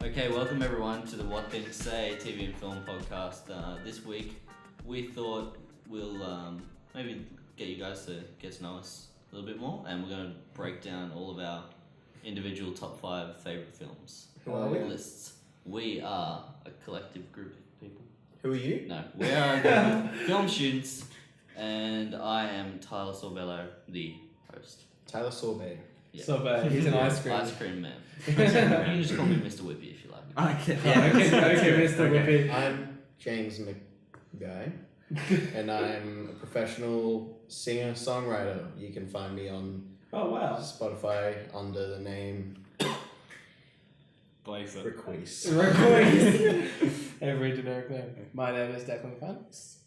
Okay, welcome everyone to the What Things Say TV and Film podcast. This week we thought we'll maybe get you guys to get to know us a little bit more, and we're going to break down all of our individual top 5 favourite films. Who are we? Lists. We are a collective group of people. Who are you? No, we are a group of film students, and I am Tyler Sorbello, the host. Tyler Sorbet. Yeah. Sorbet, he's an ice cream. Ice cream man. You can just call me Mr. Whippy if you like. Okay, Mr. Whippy. I'm James McGuy, and I'm a professional singer-songwriter. You can find me on Oh wow. Spotify under the name Blaze it. Requeese. Every generic name. My name is Declan Funks.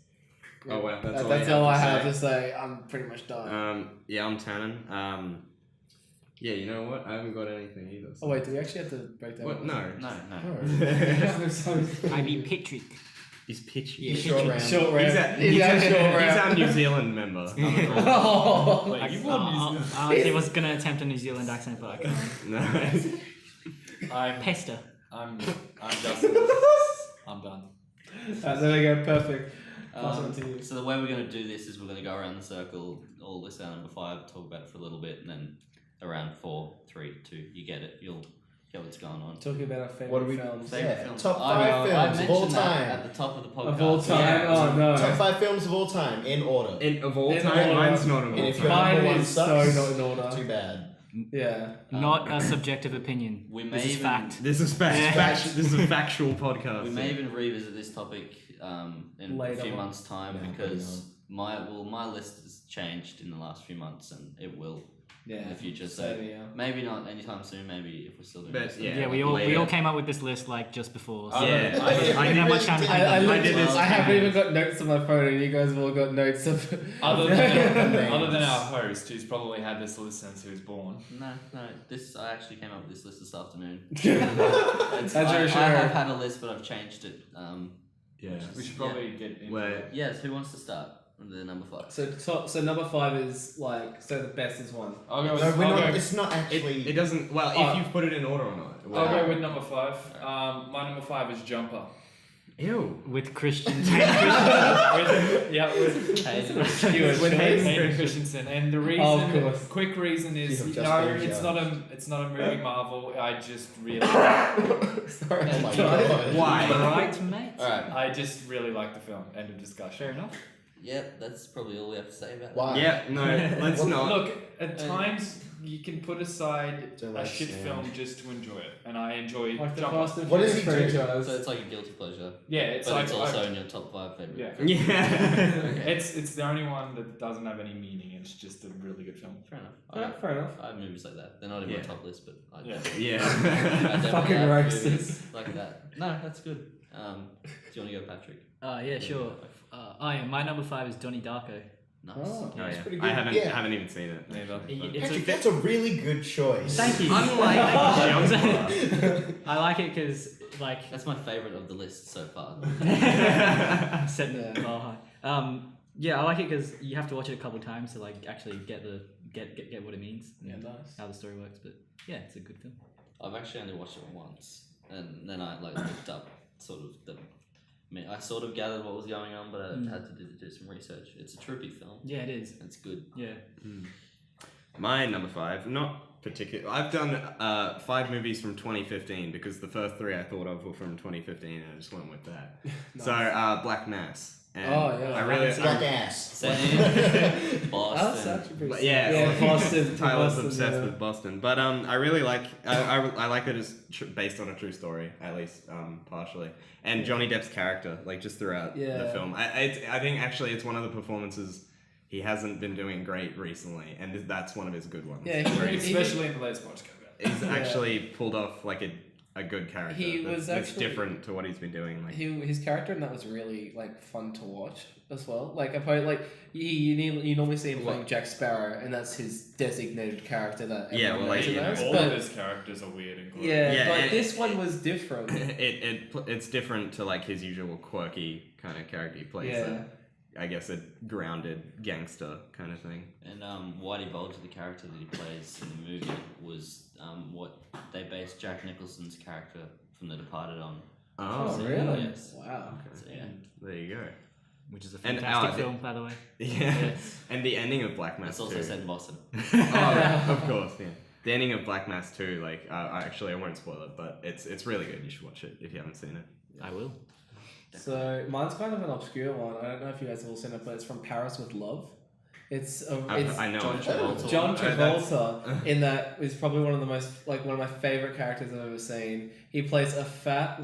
Oh wow, that's all. That's you all I have have to to say. I'm pretty much done. Yeah, I'm Tannen. Yeah, you know what? I haven't got anything either. Oh wait, do we actually have to break down? What? No. No. I mean Patrick. He's pitchy. Yeah, Short round. Short round. He's short our round. New Zealand member. Oh. Wait, I was gonna attempt a New Zealand accent, but I can't. No. I'm Pester. I'm Justin. I'm done. There we go. Perfect. Pass on to you. So the way we're going to do this is we're going to go around the circle, all list out number 5, talk about it for a little bit, and then around 4, 3, 2, you get it. You'll get what's going on. Talking about our favorite What do we- films. Favorite Yeah, films. top I 5 films of all mentioned that time. at the top of the podcast. Of all time. Yeah. Oh no. Top 5 films of all time, in order. Of all In time, order. mine's not of And all if your time. Mine number one is sucks, so not in order. too bad. Yeah. Not a subjective opinion. We may This is even, fact. This is this is a factual podcast. We may even revisit this topic in Later a few on. months' time Yeah, because my list has changed in the last few months, and it will Yeah. in the future. So Same here. maybe not anytime soon. Maybe if we're still doing But, this. yeah. Yeah, we all later. came up with this list like just before. So Yeah, I didn't have much time to think I about it. did this. I haven't even got notes on my phone, and you guys have all got notes of. Other than Names. our host, who's probably had this list since he was born. No. This I actually came up with this list this afternoon. That's I very sure. have had a list, but I've changed it. Yeah. We should probably get into Where- it. Yes, who wants to start? The number 5. So number 5 is like the best is one. I'll go with, No, we're I'll not, go, it's not actually... It doesn't. Well, Oh. if you put it in order or not. I'll go with number 5. My number 5 is Jumper. Ew. With Christian. With With Hayden Christensen, and the reason, Oh, of course. quick reason is You have no, just been it's not a movie Marvel. I just really, Sorry. Oh my god. Why? Right, mate. Alright. I just really like the film. End of discussion. Fair enough. Yep, that's probably all we have to say about Why? Yeah. No. Let's not. Look, at times you can put aside Don't a like shit Sam. film just to enjoy it, and I enjoy Like the Jumper. Fast and What does Furious he do? it. franchise. So it's like a guilty pleasure. Yeah, it's But like it's also in your top 5 favourite. yeah. Yeah. It's the only one that doesn't have any meaning. It's just a really good film. Fair enough. Yeah, fair enough. I have movies like that. They're not in my Yeah. top list, but I Yeah. definitely, I Yeah. definitely Fucking have roasters. movies like that. No, that's good. Do you want to go, Patrick? Yeah, sure. My number 5 is Donnie Darko. Nice. Oh, Oh, that's yeah. pretty I good. haven't Yeah. haven't even seen it. Neither. It's Patrick, a, that's a really good choice. thank you. Unlike Jumper. I like it because like That's my favourite of the list so far. setting Yeah. the bar high. Yeah, I like it because you have to watch it a couple times to like actually get what it means. Yeah, and nice. How the story works, but yeah, it's a good film. I've actually only watched it once, and then I looked up sort of the. I mean, I sort of gathered what was going on, but I had to do some research. It's a trippy film. Yeah, it is. It's good. Yeah. My number 5, not particular. I've done 5 movies from 2015 because the first 3 I thought of were from 2015, and I just went with that. So Black Mass. And Oh, yeah. I really. Black ass. Same. That's Boston. actually pretty But yeah, yeah, Boston. Tyler's Boston, obsessed yeah. with Boston, but I really like I like that it's based on a true story, at least partially, and Johnny Depp's character, like just throughout the Yeah. film. I think actually it's one of the performances he hasn't been doing great recently, and that's one of his good ones. Yeah, where Especially in the latest podcast. he's actually pulled off like a good character. He that's, was that's actually- different to what he's been doing. Like His character in that was really like fun to watch as well. Like you normally see him playing Jack Sparrow, and that's his designated character that Yeah, everyone well, like, knows him you know, as, All but- of his characters are weird and quirky. yeah, Yeah, but and- this one was different. it's different to like his usual quirky kind of character he plays. Yeah. I guess a grounded gangster kind of thing. And Whitey Bulger, the character that he plays in the movie, was what they based Jack Nicholson's character from The Departed on. Oh, Oh, really? Yes. Wow. So, yeah. there you go. Which is a And, fantastic the- film, by the way. Yeah, Yes. and the ending of Black Mass It's also too. set in Boston. Oh, of course, yeah. The ending of Black Mass too. Like, actually, I won't spoil it, but it's really good. You should watch it if you haven't seen it. I will. So mine's kind of an obscure one. I don't know if you guys have all seen it, but it's From Paris with Love. It's I know John it. Travolta. John Oh, that's- Travolta in that is probably one of the most one of my favorite characters I've ever seen. He plays a fat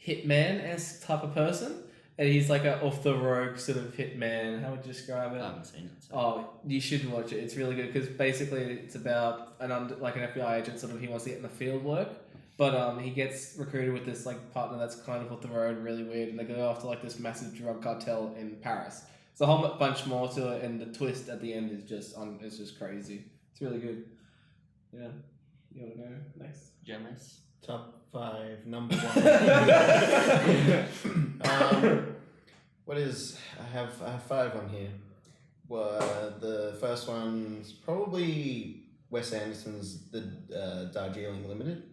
hitman-esque type of person, and he's like a off the road sort of hitman. How would you describe I it? haven't seen it. So. Oh, you should watch it. It's really good because basically it's about an FBI agent. Sort of, he wants to get in the field work, but he gets recruited with this partner that's kind of off the road, really weird, and they go after this massive drug cartel in Paris. It's a whole bunch more to it, and the twist at the end is just crazy. It's really good. Yeah, you wanna go next? James? Top 5, number 1. What is? I have 5 on here. Well, the first one's probably Wes Anderson's The Darjeeling Limited.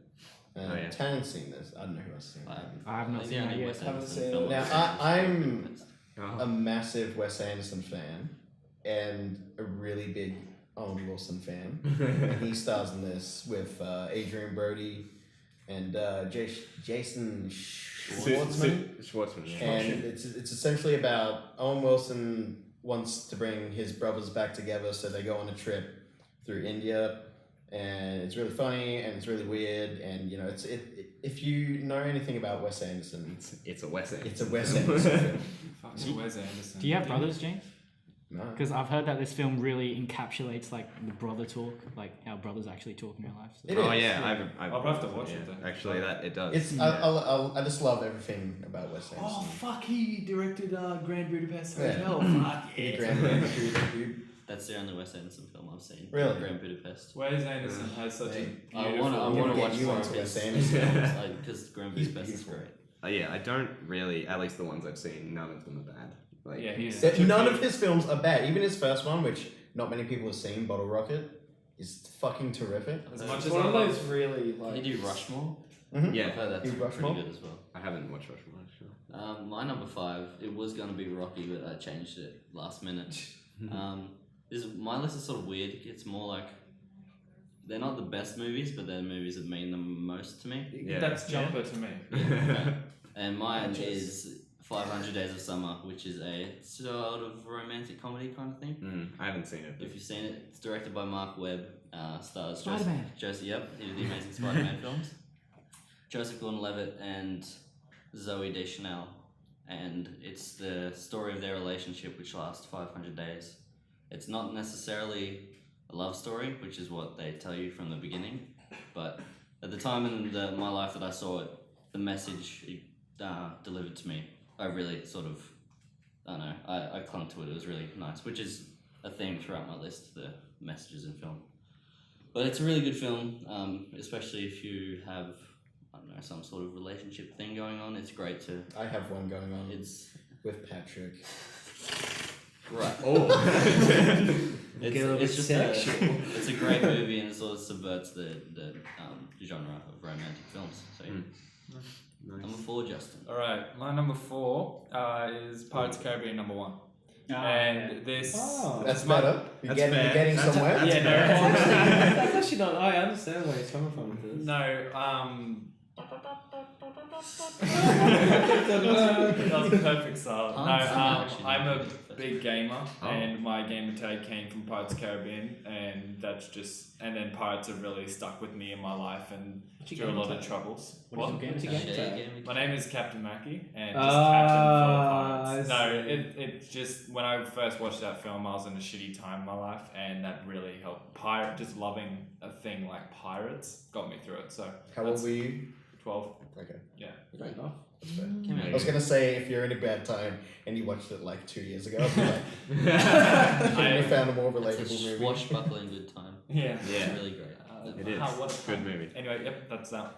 Oh, yeah. Tannen's seen this. I don't know who else has seen it. I have not The seen only it yet. Wes Haven't Anderson seen film it. I've Now, seen is I'm- Budapest. A massive Wes Anderson fan and a really big Owen Wilson fan. And he stars in this with Adrian Brody and Jason Schwartzman. Schwartzman, yeah. And it's essentially about Owen Wilson wants to bring his brothers back together, so they go on a trip through India, and it's really funny and it's really weird, and if you know anything about Wes Anderson, It's a Wes Anderson. it's a Wes Anderson film. Fuck, Wes Anderson. Do you have brothers, James? No. Because I've heard that this film really encapsulates the brother talk, how brothers actually talk in real life. So. It Oh is, yeah, yeah. I'll have to watch it then. Actually, it does. It's I just love everything about Wes Anderson. Oh fuck! He directed Grand Budapest Yeah. Hotel. Fuck The yeah. Grand Budapest, dude. That's the only Wes Anderson film I've seen. Really? Grand Budapest. Wes Anderson has such a Mate, I beautiful. want to get watch you more onto of his Wes films Anderson. because Grand He's Budapest is beautiful. great. Yeah, I don't really. At least the ones I've seen, none of them are bad. Yeah, he's That- such a None of beautiful- his films are bad. Even his first one, which not many people have seen, Bottle Rocket, is fucking terrific. As much It's as one I of love those really Can you do Rushmore? Mhm. Yeah, I've heard that's You pretty Rushmore? good as well. I haven't watched Rushmore actually. My number 5, it was going to be Rocky, but I changed it last minute. My list is sort of weird. It's more like they're not the best movies, but they're movies that mean the most to me. Yeah. That's Jumper to me. Okay. And mine is 500 Days of Summer, which is a sort of romantic comedy kind of thing. I haven't seen it. If you've seen it, it's directed by Mark Webb. Stars Spider-Man. Joseph. Yep, he did the Amazing Spider-Man films. Joseph Gordon-Levitt and Zoe Deschanel, and it's the story of their relationship, which lasts 500 days. It's not necessarily a love story, which is what they tell you from the beginning, but at the time in my life that I saw it, the message it delivered to me, I really sort of, I don't know, I clung to it. It was really nice, which is a theme throughout my list, the messages in film. But it's a really good film, especially if you have, I don't know, some sort of relationship thing going on. It's great to. I have one going on It's with Patrick. right. Oh, It's, Get a little it's bit just sexual. it's a great movie, and it sort of subverts the genre of romantic films. So yeah. Number 4, Justin. All right, my number 4 is Pirates of the Caribbean number 1, and this. Oh. That's my- better. You're That's fair. you're getting That's- somewhere. that's Yeah, no, fair. that's actually not. I understand where he's coming from with this. No, that was a perfect start. No, Actually, I'm a first. big gamer, Oh. and my gamer tag came from Pirates of the Caribbean, and that's just. And then Pirates have really stuck with me in my life and What's your through a gamer lot of tag? troubles. What is your game What's your tag? game Share tag? game My name is Captain Mackie, and just Ah, Captain for I Pirates. see. No, it's just when I first watched that film, I was in a shitty time in my life, and that really helped. Just loving a thing like pirates got me through it. So How old were you? 12. Okay. Yeah. Fair enough. That's fair. Came out I was gonna say if you're in a bad time and you watched it like 2 years ago, I'd be like, I- you found a more It's a relatable movie. swashbuckling good time. Yeah. It's Yeah. really great. It is. What Good movie. Anyway, yep, that's that.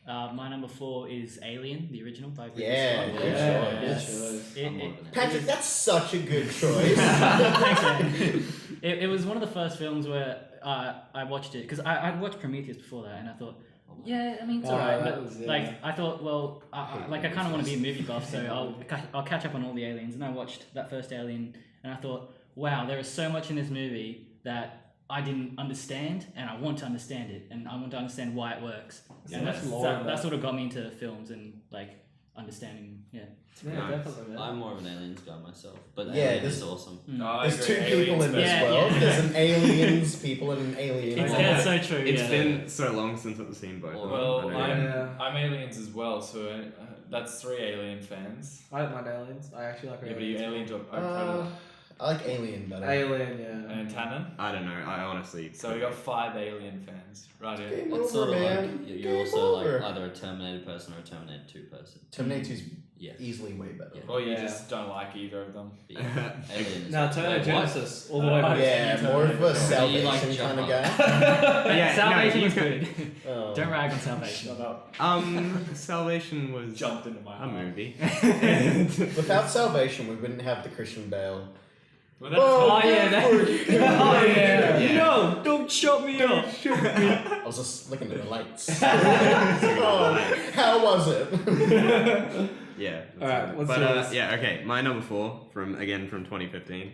My number 4 is Alien, the original by Ridley Yeah, Scott. good Yeah, choice. choice. It- I'm it- more of an Patrick, that's such a good choice. Thanks, man. It was one of the first films where I watched it because I'd watched Prometheus before that, and I thought, Yeah, I mean it's Oh, alright, that but was, yeah. like I thought, well, I kind of want to be a movie buff, so I'll catch up on all the aliens. And I watched that first Alien, and I thought, wow, there is so much in this movie that I didn't understand, and I want to understand it, and I want to understand why it works. So And much that's, lore in that that. sort of got me into films and like understanding. Yeah. Yeah, Nice. definitely, man. I'm more of an aliens guy myself, but Yeah, Alien this- is awesome. No, I There's agree. two people in this Yeah, world. yeah. There's an aliens people and an alien. It's, world. it's so true. It's yeah. been so long since I've seen both of them. Well, I don't I'm, know. Yeah. I'm aliens as well, so that's 3 alien fans. I don't mind aliens. I actually like Yeah, but are you aliens. aliens or Predator? I like Alien better. Alien, yeah. And Tannen? I don't know. I honestly. So we got 5 alien fans. Right here. Game It's over, sort of man. like you're Game also over. like either a Terminator person or a Terminator 2 person. Terminator 2's Yeah. easily way better. Yeah. Or you Yeah. just don't like either of them. But yeah, Alien is No, Terminator Wait, what? Genesis, all the way back. Yeah, more of a So you like Salvation kind of Jumper? guy. Yeah, Salvation no, is you good. Oh. Don't rag on Salvation. Shut up. Salvation was Jumped into my a heart. movie. Without Salvation, we wouldn't have the Christian Bale. Well, that's Oh yeah, that, oh yeah. Yeah. No, don't shut me up. I was just looking at the lights. Oh, how was it? Yeah. that's Alright, it. what's but yours? yeah, okay. My number 4 from 2015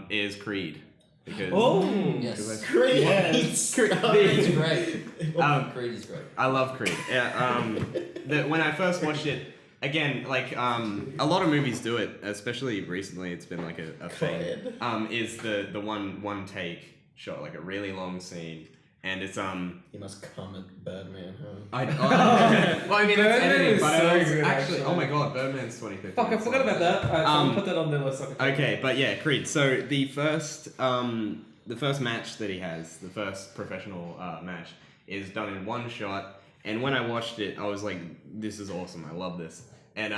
is Creed because Oh, Yes. Creed. Yes. Creed is great. Um, Creed is great. I love Creed. Yeah. When I first watched it, again, like a lot of movies do it, especially recently. It's been like a thing. Creed. Is the one take shot, like a really long scene, and it's He must come at Birdman, huh? well, I mean, it's Birdman editing, is but so it was good, actually. actually. Oh my god, Birdman's 2015. fuck, I forgot about that. Alright, so we'll put that on the list. Okay, but yeah, Creed. So the first match that he has, the first professional match, is done in one shot. And when I watched it, I was like, "This is awesome! I love this." And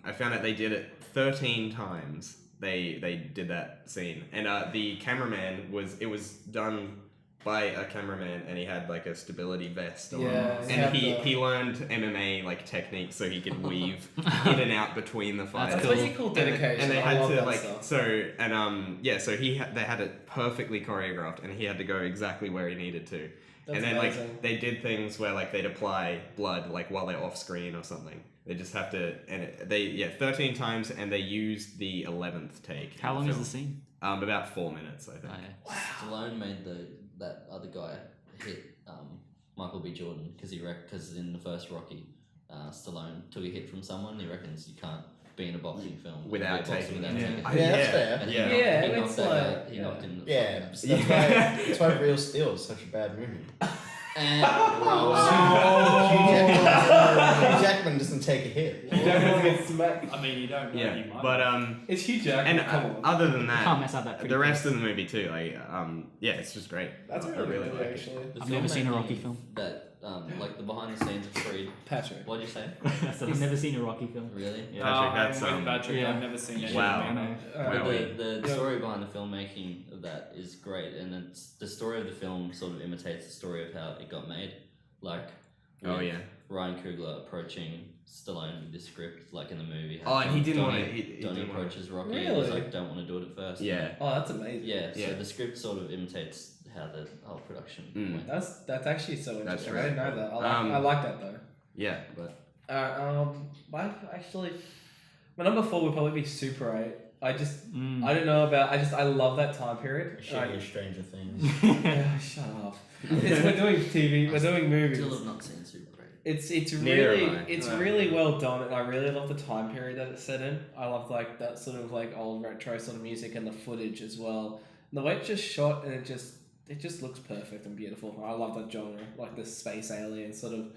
I found out they did it 13 times. They did that scene, and the cameraman was done by a cameraman, and he had like a stability vest on. Yeah, And he learned MMA like techniques so he could weave in and out between the fights. That's what you call dedication. And they I had love to that like stuff. so they had it perfectly choreographed, and he had to go exactly where he needed to. That's and then amazing. like they did things where like they'd apply blood like while they're off screen or something. They just have to 13 times, and they used the 11th take. How in long the is the film. scene? About 4 minutes, I think. Oh, yeah. Stallone made that other guy hit Michael B. Jordan because in the first Rocky, Stallone took a hit from someone. He reckons you can't be in a boxing film Without be a boxer taking without it. taking Yeah, a hit. that's fair. And Yeah. Yeah, he it's knocked that like- guy. He knocked him. the Yeah, fuck so that's why Real Steel is such a bad movie. out. And Hugh Jackman doesn't take a hit. Hugh Jackman gets smacked. I mean, you don't know. Yeah, You might. but It's Hugh Jackman. and Come on. other than Can't that, mess up that. the rest of the movie too, like yeah, it's just great. That's I really, really good, like it. actually. the I've never seen a filmmaking Rocky film. That like the behind the scenes of Creed. Patrick. What'd you say? I've never seen a Rocky film. Really? Yeah. Patrick, I'm that's, with Patrick. yeah. I've never seen any. Wow. of them. Alright. Wow. The Yeah. story behind the filmmaking of that is great, and it's the story of the film sort of imitates the story of how it got made. Like, Oh with yeah. Ryan Coogler approaching Stallone with the script, like in the movie. Oh, and he didn't Donnie, want to. He Donnie didn't want approaches Rocky. Really? And he's like, don't want to do it at first. Yeah. Oh, that's amazing. Yeah. So Yeah. the script sort of imitates how the whole production Mm. went. That's actually so interesting. That's I didn't know right. that. Um, I like that though. Yeah, but My actually, my number 4 would probably be Super 8. I just, Mm. I don't know about. I love that time period. Shitty Stranger Things. Yeah, shut up. We're doing TV. We're doing movies. Still have not seen Super 8. It's Neither really have I. it's No. really well done, and I really love the time period that it's set in. I love like that sort of like old retro sort of music and the footage as well. And the way it's just shot, and it just looks perfect and beautiful. I love that genre, like the space alien sort of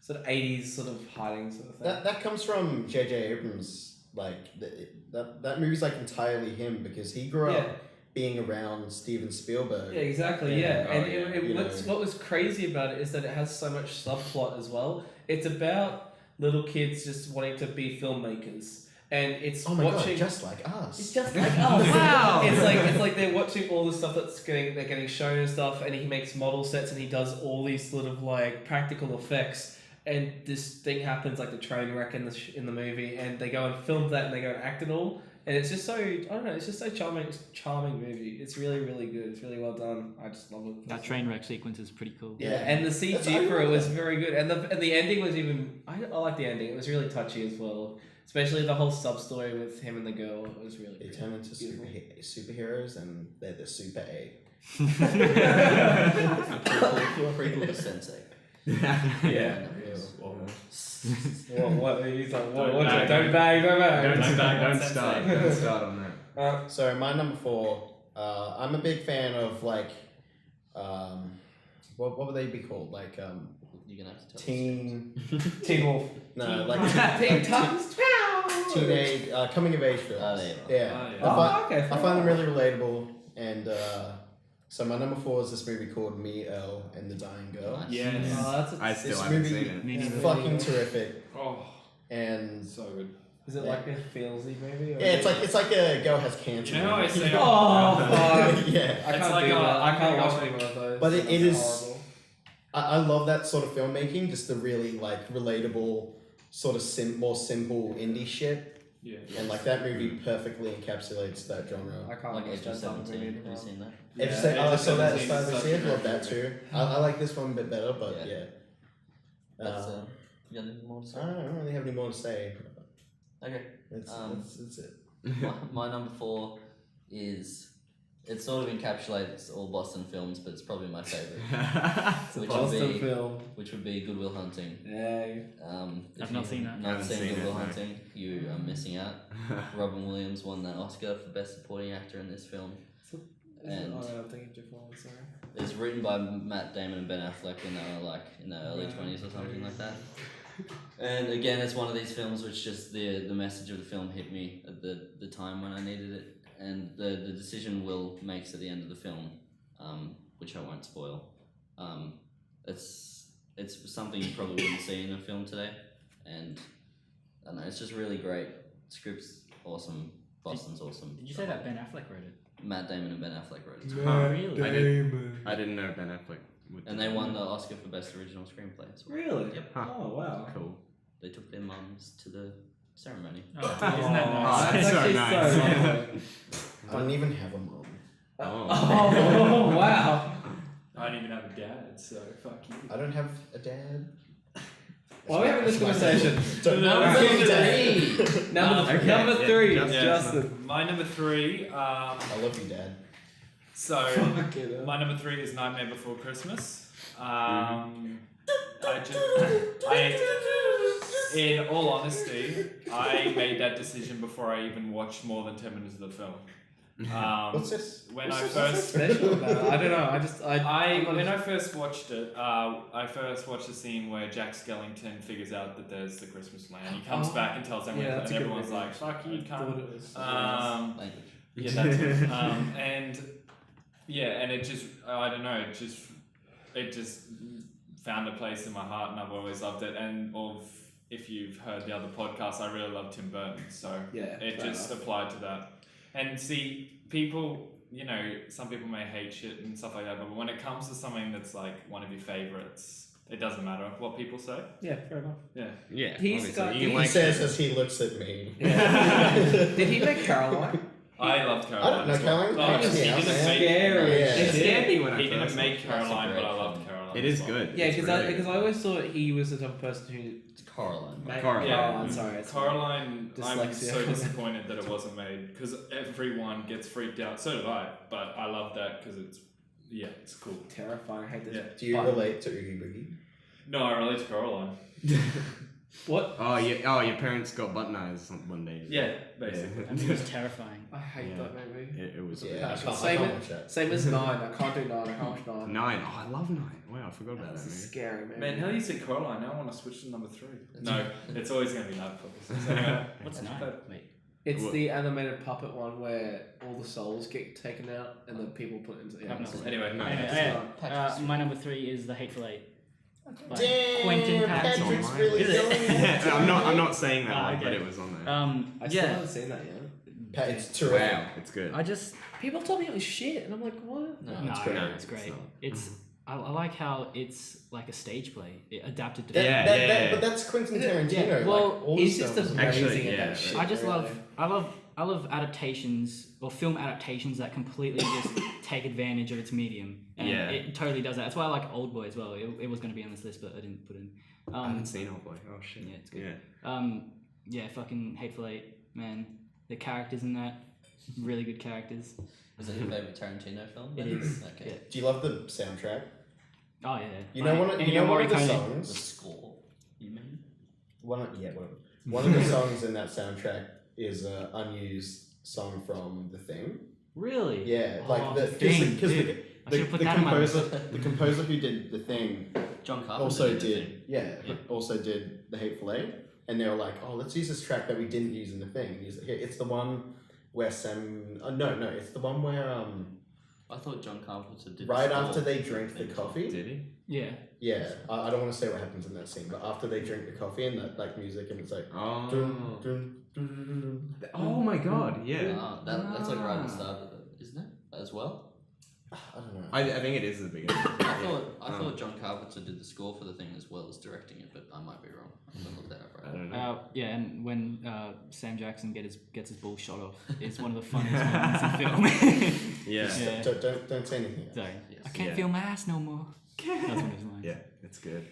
80s sort of hiding sort of thing. That comes from J.J. Abrams. Like that movie's like entirely him because he grew Yeah. up being around Steven Spielberg. Yeah, exactly. Yeah, Oh, and yeah. what was crazy about it is that it has so much subplot as well. It's about little kids just wanting to be filmmakers, and it's Oh my watching. god, just like us. It's just like us. Wow. It's like they're watching all the stuff they're getting shown and stuff, and he makes model sets and he does all these sort of like practical effects. And this thing happens, like the train wreck in the movie, and they go and film that and they go and act it all. And it's just so, I don't know, it's just so charming movie. It's really, really good. It's really well done. I just love it. That train wreck sequence is pretty cool. Yeah, and the CG for it was very good. And the ending was even, I like the ending. It was really touchy as well. Especially the whole sub-story with him and the girl. It was really They great. turn into superheroes and they're the Super A. Prequel to Sensei. Yeah. What he's like, Don't don't bang. Don't start on that. So my number 4, I'm a big fan of like, what would they be called? Like You're gonna have to tell Teen Wolf. no, like Teen Titans. teenage coming of age films. Oh, there you go. Yeah, Oh, yeah. Okay. I find them really relatable, and so my number 4 is this movie called Me, Earl, and the Dying Girl. Nice. Yes. I still This haven't movie seen it. Me is neither. fucking terrific, Oh, and so good. Is it like a feelsy movie? Or yeah, it's like a girl has cancer. You know how I say Oh, fuck. yeah. I It's can't like do a- that. I can't watch like- any one of those. But it That's is- horrible. I love that sort of filmmaking, just the really like relatable, sort of more simple indie shit, Yeah. and like that movie perfectly encapsulates that genre. I can't Like watch Edge of that type of 17. movie. Have you seen that? I saw that at Star Wars. Love that too. I like this one a bit better, but Yeah. yeah. That's you got anything more to say? I don't really have any more to say. Okay. That's it. My number 4 is it sort of encapsulates all Boston films, but it's probably my favorite, It's a Which would Boston be- film. which would be Good Will Hunting. Yeah. If I've not you've seen that. Not Haven't seen seen Good it, Will no. Hunting, you are missing out. Robin Williams won that Oscar for Best Supporting Actor in this film. And- I'm thinking different one, sorry. It's written by Matt Damon and Ben Affleck when they were like in their early 20s or something like that. And again, it's one of these films which just the message of the film hit me at the time when I needed it. And the decision Will makes at the end of the film, which I won't spoil, it's something you probably wouldn't see in a film today. And I don't know, it's just really great. Script's awesome. Boston's awesome. Did you say that Ben Affleck wrote it? Matt Damon and Ben Affleck wrote it. Oh, really? I didn't know Ben Affleck would. And they won the Oscar for Best Original Screenplay as well. Really? Yep. Huh. Oh, wow. Cool. They took their mums to the ceremony. Oh, isn't that nice? that's so actually nice. lovely. I don't even have a mom. Oh, wow. I don't even have a dad, so fuck you. I don't have a dad. Why are we having this conversation? Don't Number Okay, 3, yeah, Justin. My number 3, I love you, Dad. so my number 3 is Nightmare Before Christmas. In all honesty, I made that decision before I even watched more than 10 minutes of the film. What's this? When What's I this? first Special about it. I don't know. when I first watched it, I first watched the scene where Jack Skellington figures out that there's the Christmas land. He comes back and tells everyone, that's and a good everyone's movie. like, "Fuck you, thought cunt." it was. Language. Yeah, that's it. And it just, I don't know, it just found a place in my heart, and I've always loved it. And if you've heard the other podcasts, I really love Tim Burton, so Yeah, it fair just enough. applied to that. And see, people, you know, some people may hate shit and stuff like that, but when it comes to something that's like one of your favorites, it doesn't matter what people say. Yeah, fair enough. Yeah. Yeah. He's obviously. got- You can He like says as he looks at me. Did he make Caroline? I loved I Caroline. don't know, as well. Caroline. Oh, Creeps me he out, didn't man. make Scary. Yeah. It's scary when I He didn't first make That's a Caroline, great but I loved film. Caroline. It as is well. good. Yeah, It's because really I always thought he was the type of person who It's Coraline. made Coraline. Caroline. Sorry, it's Caroline, I'm Dyslexia. so disappointed that it wasn't made because everyone gets freaked out. So did I, but I love that because it's cool. terrifying. I hate this. Yeah. Do you button. relate to Oogie Boogie? No, I relate to Caroline. What? Oh, your parents got button eyes one day. Yeah, basically. That movie's terrifying. I hate Yeah. that movie. It was. Yeah, I can't Same watch that. Same as 9. I can't do 9. I can't watch 9. 9. Oh, I love 9. Wow, I forgot about That's that a movie. scary movie. Man, how do you say Caroline? Now I want to switch to number 3. No, it's always going to be that focus. So anyway, What's that's 9? that. Wait. It's What? the animated puppet one where all the souls get taken out and the people put into. I've not seen it. Anyway, No. Anyway, It's my number 3 is The Hateful Eight. By Damn, Quentin Patrick's Tarantino. really Is it? going. I'm not saying that Ah, one, okay. but it was on there. I still Yeah. haven't seen that yet. Pat, it's terrific. Wow, it's good. I just People told me it was shit, and I'm like, what? No, no, it's great. it's great. It's not. It's I like how it's like a stage play. It adapted to. That, Yeah. But that's Quentin Tarantino. Yeah, well, like, all He's his just films. amazing Actually, at yeah, that shit. I just really. love adaptations or film adaptations that completely just take advantage of its medium, and Yeah. it totally does that. That's why I like Oldboy as well. It was going to be on this list, but I didn't put it in. I haven't seen Oldboy. Oh shit. Yeah, it's good. Yeah. Yeah, fucking Hateful Eight, man. The characters in that, really good characters. Is that your favorite Tarantino film? It then? is. Okay. Yeah. Do you love the soundtrack? Oh yeah. You know one of the The songs. score. You mean? One of the songs in that soundtrack is an unused song from The Thing. Really? Yeah, Oh, like The Thing, dude. I should've put that in my the composer who did The Thing John Carpenter also did The did Thing. also did The Hateful Eight, and they were like, oh, let's use this track that we didn't use in The Thing. And he's like, it's the one where Sam. No, it's the one where I thought John Carpenter did. right the after score. they drink the coffee. Did he? Yeah. Yeah, I don't want to say what happens in that scene, but after they drink the coffee and that like music and it's like. Oh. Dun, dun, dun, dun, dun. Oh my god. Yeah. Ah, that's like right at the start of it, isn't it? As well. I don't know. I think it is the beginning. I thought John Carpenter did the score for The Thing as well as directing it, but I might be wrong. I'm gonna look that up I right now. don't know. Yeah, and when Sam Jackson gets his ball shot off, it's one of the funniest moments in film. Yeah. Yeah. Don't say anything. Sorry. Yes. I can't Yeah. feel my ass no more. That's one of his lines. Yeah, it's good.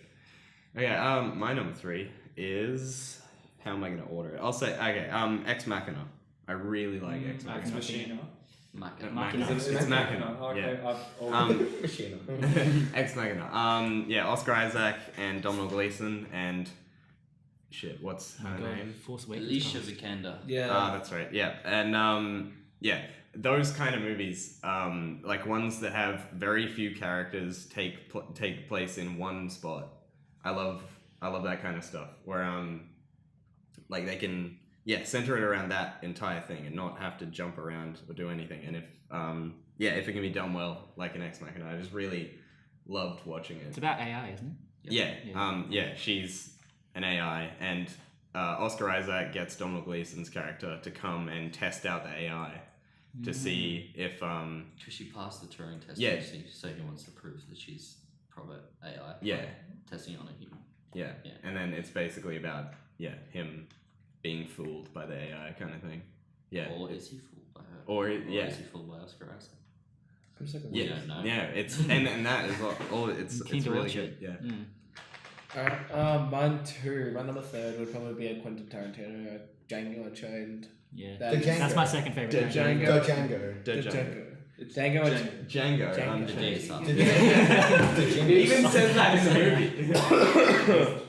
Okay, my number 3 is how am I gonna order it? I'll say okay. Ex Machina. I really like Ex Max Machina. Machina. Machina. Machina. It's Machina. Okay. Yeah. Machina. Ex Machina. Yeah, Oscar Isaac and Domhnall Gleeson and shit. What's Oh my her God, name? Force Awakens. Alicia comes. Vikander. Yeah. That's right. Yeah, and yeah, those kind of movies, like ones that have very few characters take place in one spot. I love that kind of stuff where like they can center it around that entire thing and not have to jump around or do anything. And if it can be done well, like an Ex Machina, I just really loved watching it. It's about AI, isn't it? Yeah. She's an AI, and Oscar Isaac gets Domhnall Gleeson's character to come and test out the AI to see if Because she passed the Turing test. Yeah. So he wants to prove that she's proper AI. Yeah. Testing on a human. yeah. Yeah. And then it's basically about him being fooled by the AI kind of thing. Yeah. Or is he fooled by her? Or is he fooled by Oscar Isaac? I'm just like, We Yeah, don't know. yeah, it's and that is all. It's Keen it's to really watch good. it. Yeah. Mm. Alright, mine too. My number 3 would probably be a Quentin Tarantino, Django Unchained. Yeah. That is- That's my second favorite. The Tarantino. Django. Django. Django. Django Unchained. Django. Django. The D is up. He even says that in the movie.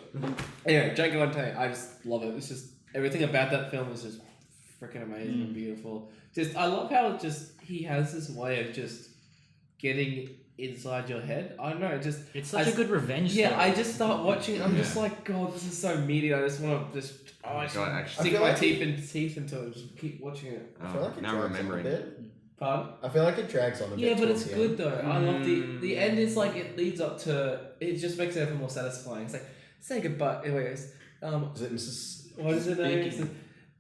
Anyway, Django Unchained. I just love it. It's just everything about that film is just freaking amazing and beautiful. Just I love how he has this way of just getting inside your head. I don't know, It's such a good revenge yeah. story. I just start watching. I'm just like, God, this is so meaty. I just want to just I just God, wanna actually- sink I my feel like teeth into it. Just keep watching it. I feel like it now drags remembering. on a bit. Pardon? I feel like it drags on a bit. Yeah, but towards it's the good end. though. I love the end is like it leads up to it just makes it even more satisfying. It's like say goodbye. Anyways, Is it Mrs. what is it? Name? Speaking-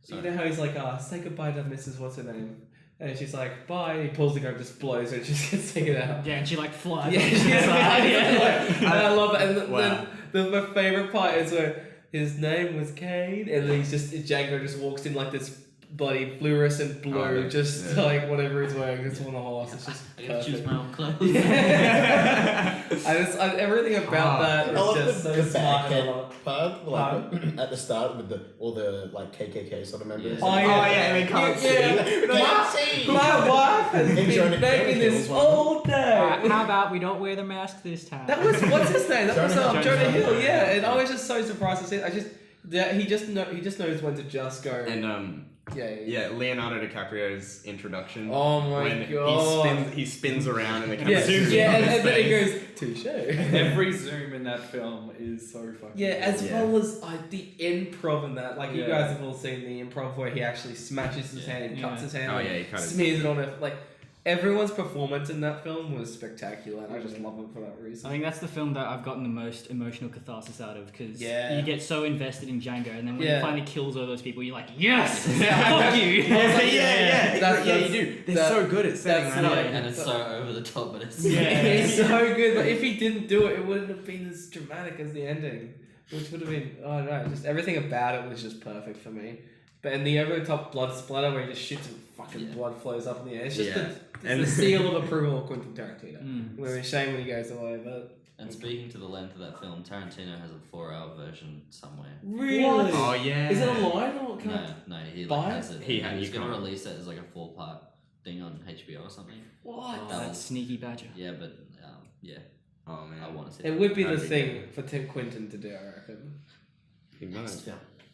You know how he's like, say goodbye to Mrs. What's her name? And she's like, bye. And he pulls the gun, just blows her, and she just gets taken out. Yeah, and she like flies. Yeah, off to she's the side, yeah. and I love it. And Wow. my favorite part is where his name was Kane, and then Django just walks in like this bloody fluorescent blue, Oh, just yeah. like whatever he's wearing, just on the horse. It's just I gotta choose perfect. my own clothes. Everything about that I is love just the so smart. and I backhead love it. part, like at the start with all the like KKK sort of members. Yeah. Oh yeah, and they can't Can't see. My wife has And been Jonah making Hill this was one. all day. How about we don't wear the mask this time? That was what's his name? That was Jonah Hill. Jonah Hill. Yeah, and I was just so surprised to see it. He just knows when to just go. And yeah. Leonardo DiCaprio's introduction. Oh my when God. he spins around and the camera Yeah, zooms yeah, in on and his then he face. goes touche. Every zoom in that film is so fucking. Yeah, as Yeah. well as the improv in that. Like you Yeah. guys have all seen the improv where he actually smashes his hand and cuts Yeah. his hand. Oh and yeah, he kind of. smears it on it. Like everyone's performance in that film was spectacular, and I just love it for that I reason. think that's the film that I've gotten the most emotional catharsis out of because Yeah. you get so invested in Django, and then when Yeah. he finally kills all those people, you're like, yes, Yeah, fuck you. That's- you do. They're that- so good at setting that's that up. like- And it's so over the top, but it's Yeah. It's so good, but if he didn't do it, it wouldn't have been as dramatic as the ending, which would have been, I don't know, just everything about it was just perfect for me. But in the over the top blood splatter where he just shoots and fucking Yeah. blood flows up in the air, it's just Yeah. the seal of approval of Quentin Tarantino. Mm. We're ashamed when he goes away, but And speaking to the length of that film, Tarantino has a 4-hour version somewhere. really, Oh yeah. is it online or can No, no, he buy like, it? has it. He- He's you gonna can't. release it as like a 4-part thing on HBO or something. What? Oh, That that was- sneaky badger. Yeah, but yeah, Oh man. I want to see It would be the That'd be thing for Tim Quentin to do, I reckon. He might.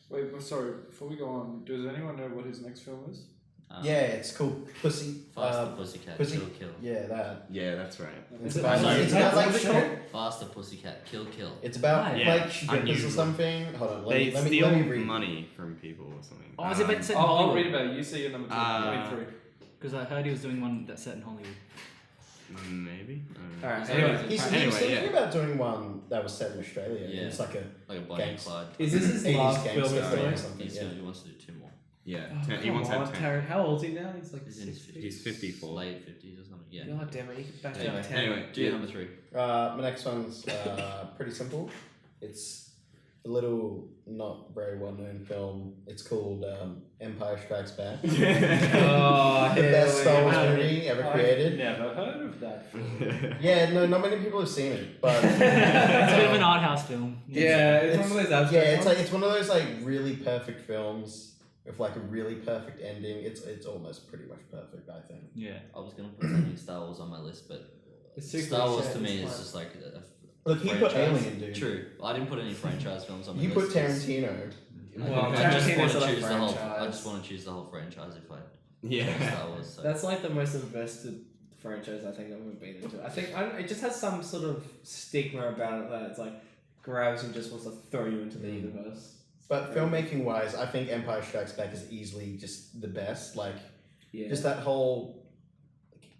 Wait, but sorry. Before we go on, does anyone know what his next film is? Yeah, it's called Pussy. Faster Pussycat Pussy- Kill. Yeah, that. Yeah, that's right. It's it- about, sorry, it's about like what's it called? Faster Pussycat Kill. It's about Right. like Yeah, strippers or unusual. something. Hold on, They let steal me read. money from people or something. Oh, is it set in I'll Hollywood? read about it. You say your number 2. Uh, 23. Because I heard he was doing one that's set in Hollywood. Maybe. Alright, So anyway. He's Anyway, thinking yeah. about doing one that was set in Australia. Yeah. It's like a Like a Bonnie and Gangs- Clyde. Is this his 80s last film gangster or film or something? something. He's Yeah. gonna, he wants to do 2 more. Yeah. Oh, Ten, he come wants to on, have 10. Taryn. How old is he now? He's like He's in his 60. He's 54. Late 50s or something. Yeah. God damn it, he could back Anyway, up 10. Anyway, Do your number 3. My next one's pretty simple. It's a little not very well known film. It's called Empire Strikes Back. the Oh, best Star Wars hell movie ever created. Never heard of that film. Yeah, no, not many people have seen it, but It's a bit of an art house film. Yeah, it's one of those abstract yeah, it's like ones. it's one of those like really perfect films with like a really perfect ending. It's almost pretty much perfect, I think. Yeah. I was gonna put something Star Wars on my list, but It's too Star Wars cliche, to me it's is fine. just like a Look, you put franchise. Alien, dude. True. I didn't put any franchise films on my You list. put Tarantino. Well, I just Tarantino's want to not a choose the whole. I franchise. just want to choose the whole franchise if I chose Yeah. Star Wars. So. That's like the most invested franchise I think I've ever been into. I think it just has some sort of stigma about it that it's like grabs and just wants to throw you into the universe. But filmmaking wise, I think Empire Strikes Back is easily just the best. Like, Yeah. just that whole.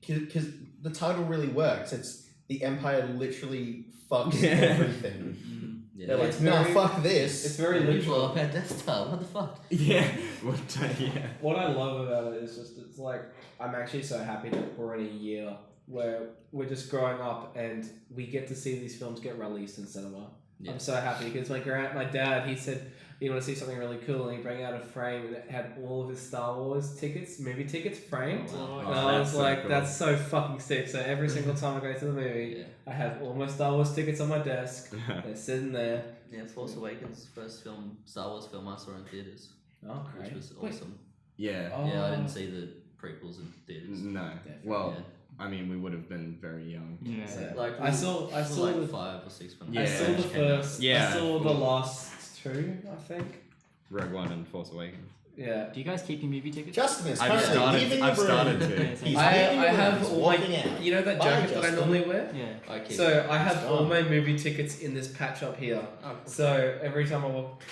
Because the title really works. It's the Empire literally fucks everything. yeah. They're like, It's no, very- fuck this. It's very You literal. blow up our Death Star. What the fuck? Yeah. What? Yeah. What I love about it is just it's like I'm actually so happy that we're in a year where we're just growing up and we get to see these films get released in cinema. Yeah. I'm so happy because my dad, he said, "You want to see something really cool?" And he brought out a frame and it had all of his Star Wars movie tickets framed. Oh, wow. And I was that's so like, cool. "That's so fucking sick!" So every single time I go to the movie, Yeah. I have all my Star Wars tickets on my desk. They're sitting there. Yeah. Force Awakens, first film, Star Wars film I saw in theaters, Oh, which great. was Wait. awesome. Yeah. Oh. Yeah, I didn't see the prequels in theaters. No. Definitely. Well, Yeah. I mean, we would have been very young. Yeah. So, Like I saw we were the like 5 or 6 when Yeah. I saw the first came out. first. Yeah. I saw the last two, I think. Rogue One and Force Awakens. Yeah. Do you guys keep your movie tickets? Justin is I've currently started. leaving I've the room. started Yeah, to. same. He's I leaving the room. have He's all walking my, out. you know that Bye, jacket that I Justin. normally wear? Yeah. I keep So I have It's all gone. my movie tickets in this patch up here. Oh, cool. So every time I walk,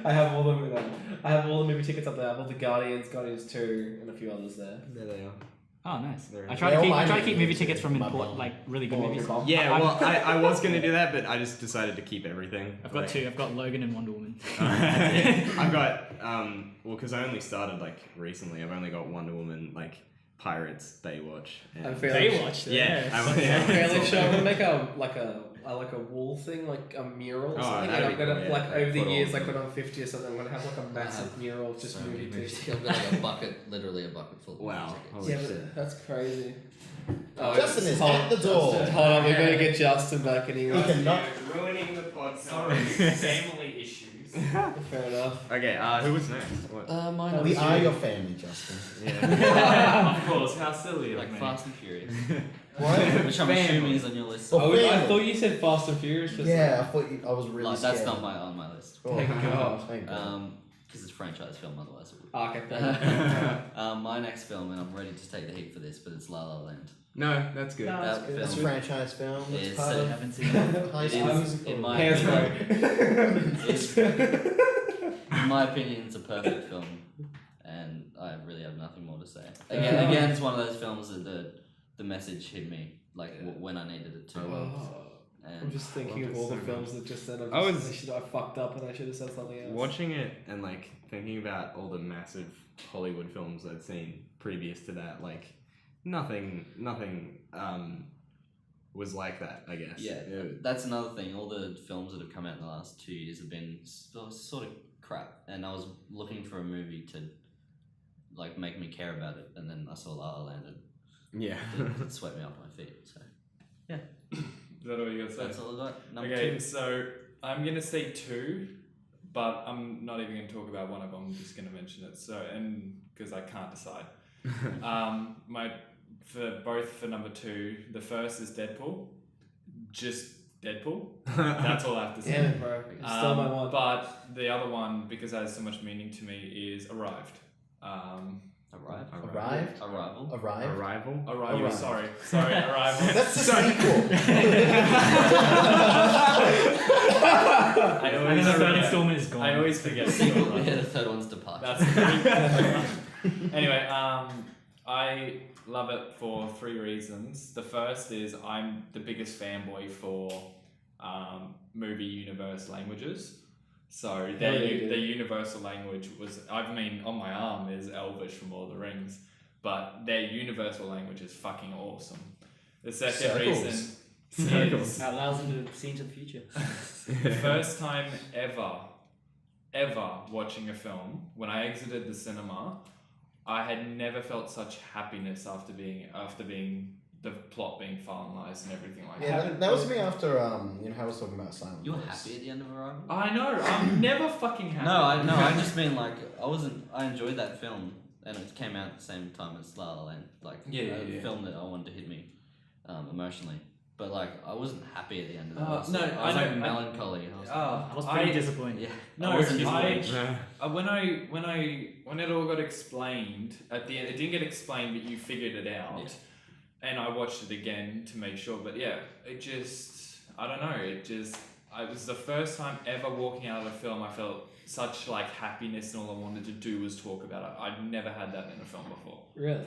I have all the I have all the movie tickets up there. I have all the Guardians 2, and a few others there. There they are. Oh, nice. They're- I try to They're keep all I try to mine. keep movie tickets from My important, mom. like really good Oh, movies. your mom? Yeah, I'm- well, I was going to do that, but I just decided to keep everything. I've got 2. I've got Logan and Wonder Woman. I've got, well, because I only started, like, recently. I've only got Wonder Woman, like, Pirates, Baywatch. And I'm fairly Baywatch. Yeah, Yeah. I'm fairly sure I'm gonna make a wall thing, like a mural or Oh, something. that'd And I'm be gonna cool, yeah. like over the Put all years, of like them. when I'm 50 or something, I'm gonna have like a massive mural of just So movie many tickets. I've got like a bucket, literally a bucket full of Wow. movie tickets. Holy Yeah, shit. but that's crazy. Justin is hold- at the door. Hold on, we're gonna get Justin back anyway. He cannot. Ruining the podcast. Family issues. Fair enough. Okay, who was next? What? My We number are 2, your family, Justin. Yeah. Of course, how silly like of me. Fast and Furious, What? which I'm assuming is on your list. Oh, I family. thought you said Fast and Furious. Just Yeah, I thought I was really Like, scared. that's not on my list. Oh, Thank God. Thank God. Because it's a franchise film, otherwise it would. Oh, okay. Fair enough. My next film, and I'm ready to take the heat for this, but it's La La Land. No, that's good. No, That that's good. It's a film franchise film. It's is part I of haven't seen it. High It School is, Musical. in my Hairspray. in my opinion, it's a perfect film, and I really have nothing more to say. Again, it's one of those films that the message hit me like when I needed it to. I'm And just thinking of all the films that just said I fucked up and I should have said something else. Watching it and like thinking about all the massive Hollywood films I'd seen previous to that, like nothing was like that, I guess. Yeah, that's another thing. All the films that have come out in the last 2 years have been sort of crap, and I was looking for a movie to like make me care about it, and then I saw La La Land, and Yeah. it swept me off my feet. So Is that all you got to say? that's all I got. Number Okay, 2. so I'm gonna say 2, but I'm not even gonna talk about one of them. I'm just gonna mention it. So, and because I can't decide. For number 2, the first is Deadpool. Just Deadpool. That's all I have to say. Damn it, bro. You stole my one. But the other one, because it has so much meaning to me, is Arrived. Arrived? Arrival. Arrived? Arrival. Arrival. Arrived. Sorry, Arrival. That's the sequel. I And always then the third forget. installment is gone. I always forget. Sequel. Yeah, the third one's Departure. That's anyway. I love it for 3 reasons. The first is I'm the biggest fanboy for movie universe languages. So the universal language was, I mean, on my arm is Elvish from Lord of the Rings, but their universal language is fucking awesome. The second Circles. reason Circles. is That allows them to see into the future. the first time ever watching a film, when I exited the cinema, I had never felt such happiness after being the plot being finalized and everything like Yeah, that. that was me after how I was talking about Silent You were Voice. happy at the end of Arrival? I know. I'm never fucking happy. I just mean like I enjoyed that film, and it came out at the same time as La La Land, like a film that I wanted to hit me emotionally. But like I wasn't happy at the end of it. No, I was I like know- melancholy. I was I was pretty disappointed. yeah. No, I wasn't I- disappointed. when it all got explained at the end, it didn't get explained, but you figured it out. Yeah. And I watched it again to make sure. But yeah, it just, I don't know. It was the first time ever walking out of a film I felt such like happiness, and all I wanted to do was talk about it. I'd never had that in a film before. Really?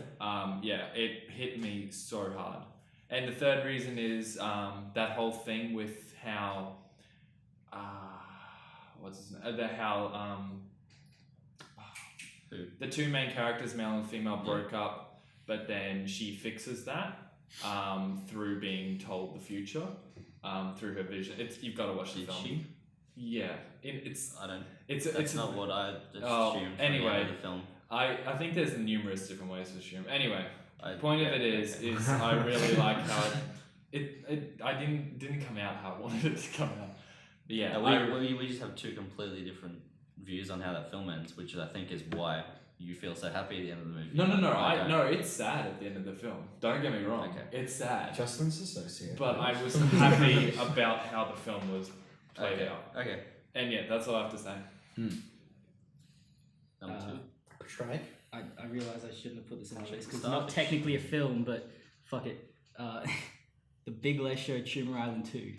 Yeah, it hit me so hard. And the third reason is that whole thing with how, Who? the 2 main characters, male and female, broke up, but then she fixes that through being told the future, through her vision. You've got to watch the Did film. she? Yeah, it's I don't. it's That's it's not what I assumed Oh, from the anyway. end of the film. I think there's numerous different ways to assume. Anyway, I, the point of it is I really like how I didn't come out how I wanted it to come out. But yeah, No, we just have 2 completely different views on how that film ends, which I think is why you feel so happy at the end of the movie. No, it's sad at the end of the film. Don't get me wrong. Okay. It's sad. Justin's associate. But I was happy about how the film was played Okay. out. Okay. And yeah, that's all I have to say. Number 2. Strike. I realize I shouldn't have put this in my list because it's Start. not technically a film, but fuck it. The Big Les Show, Tumor Island 2.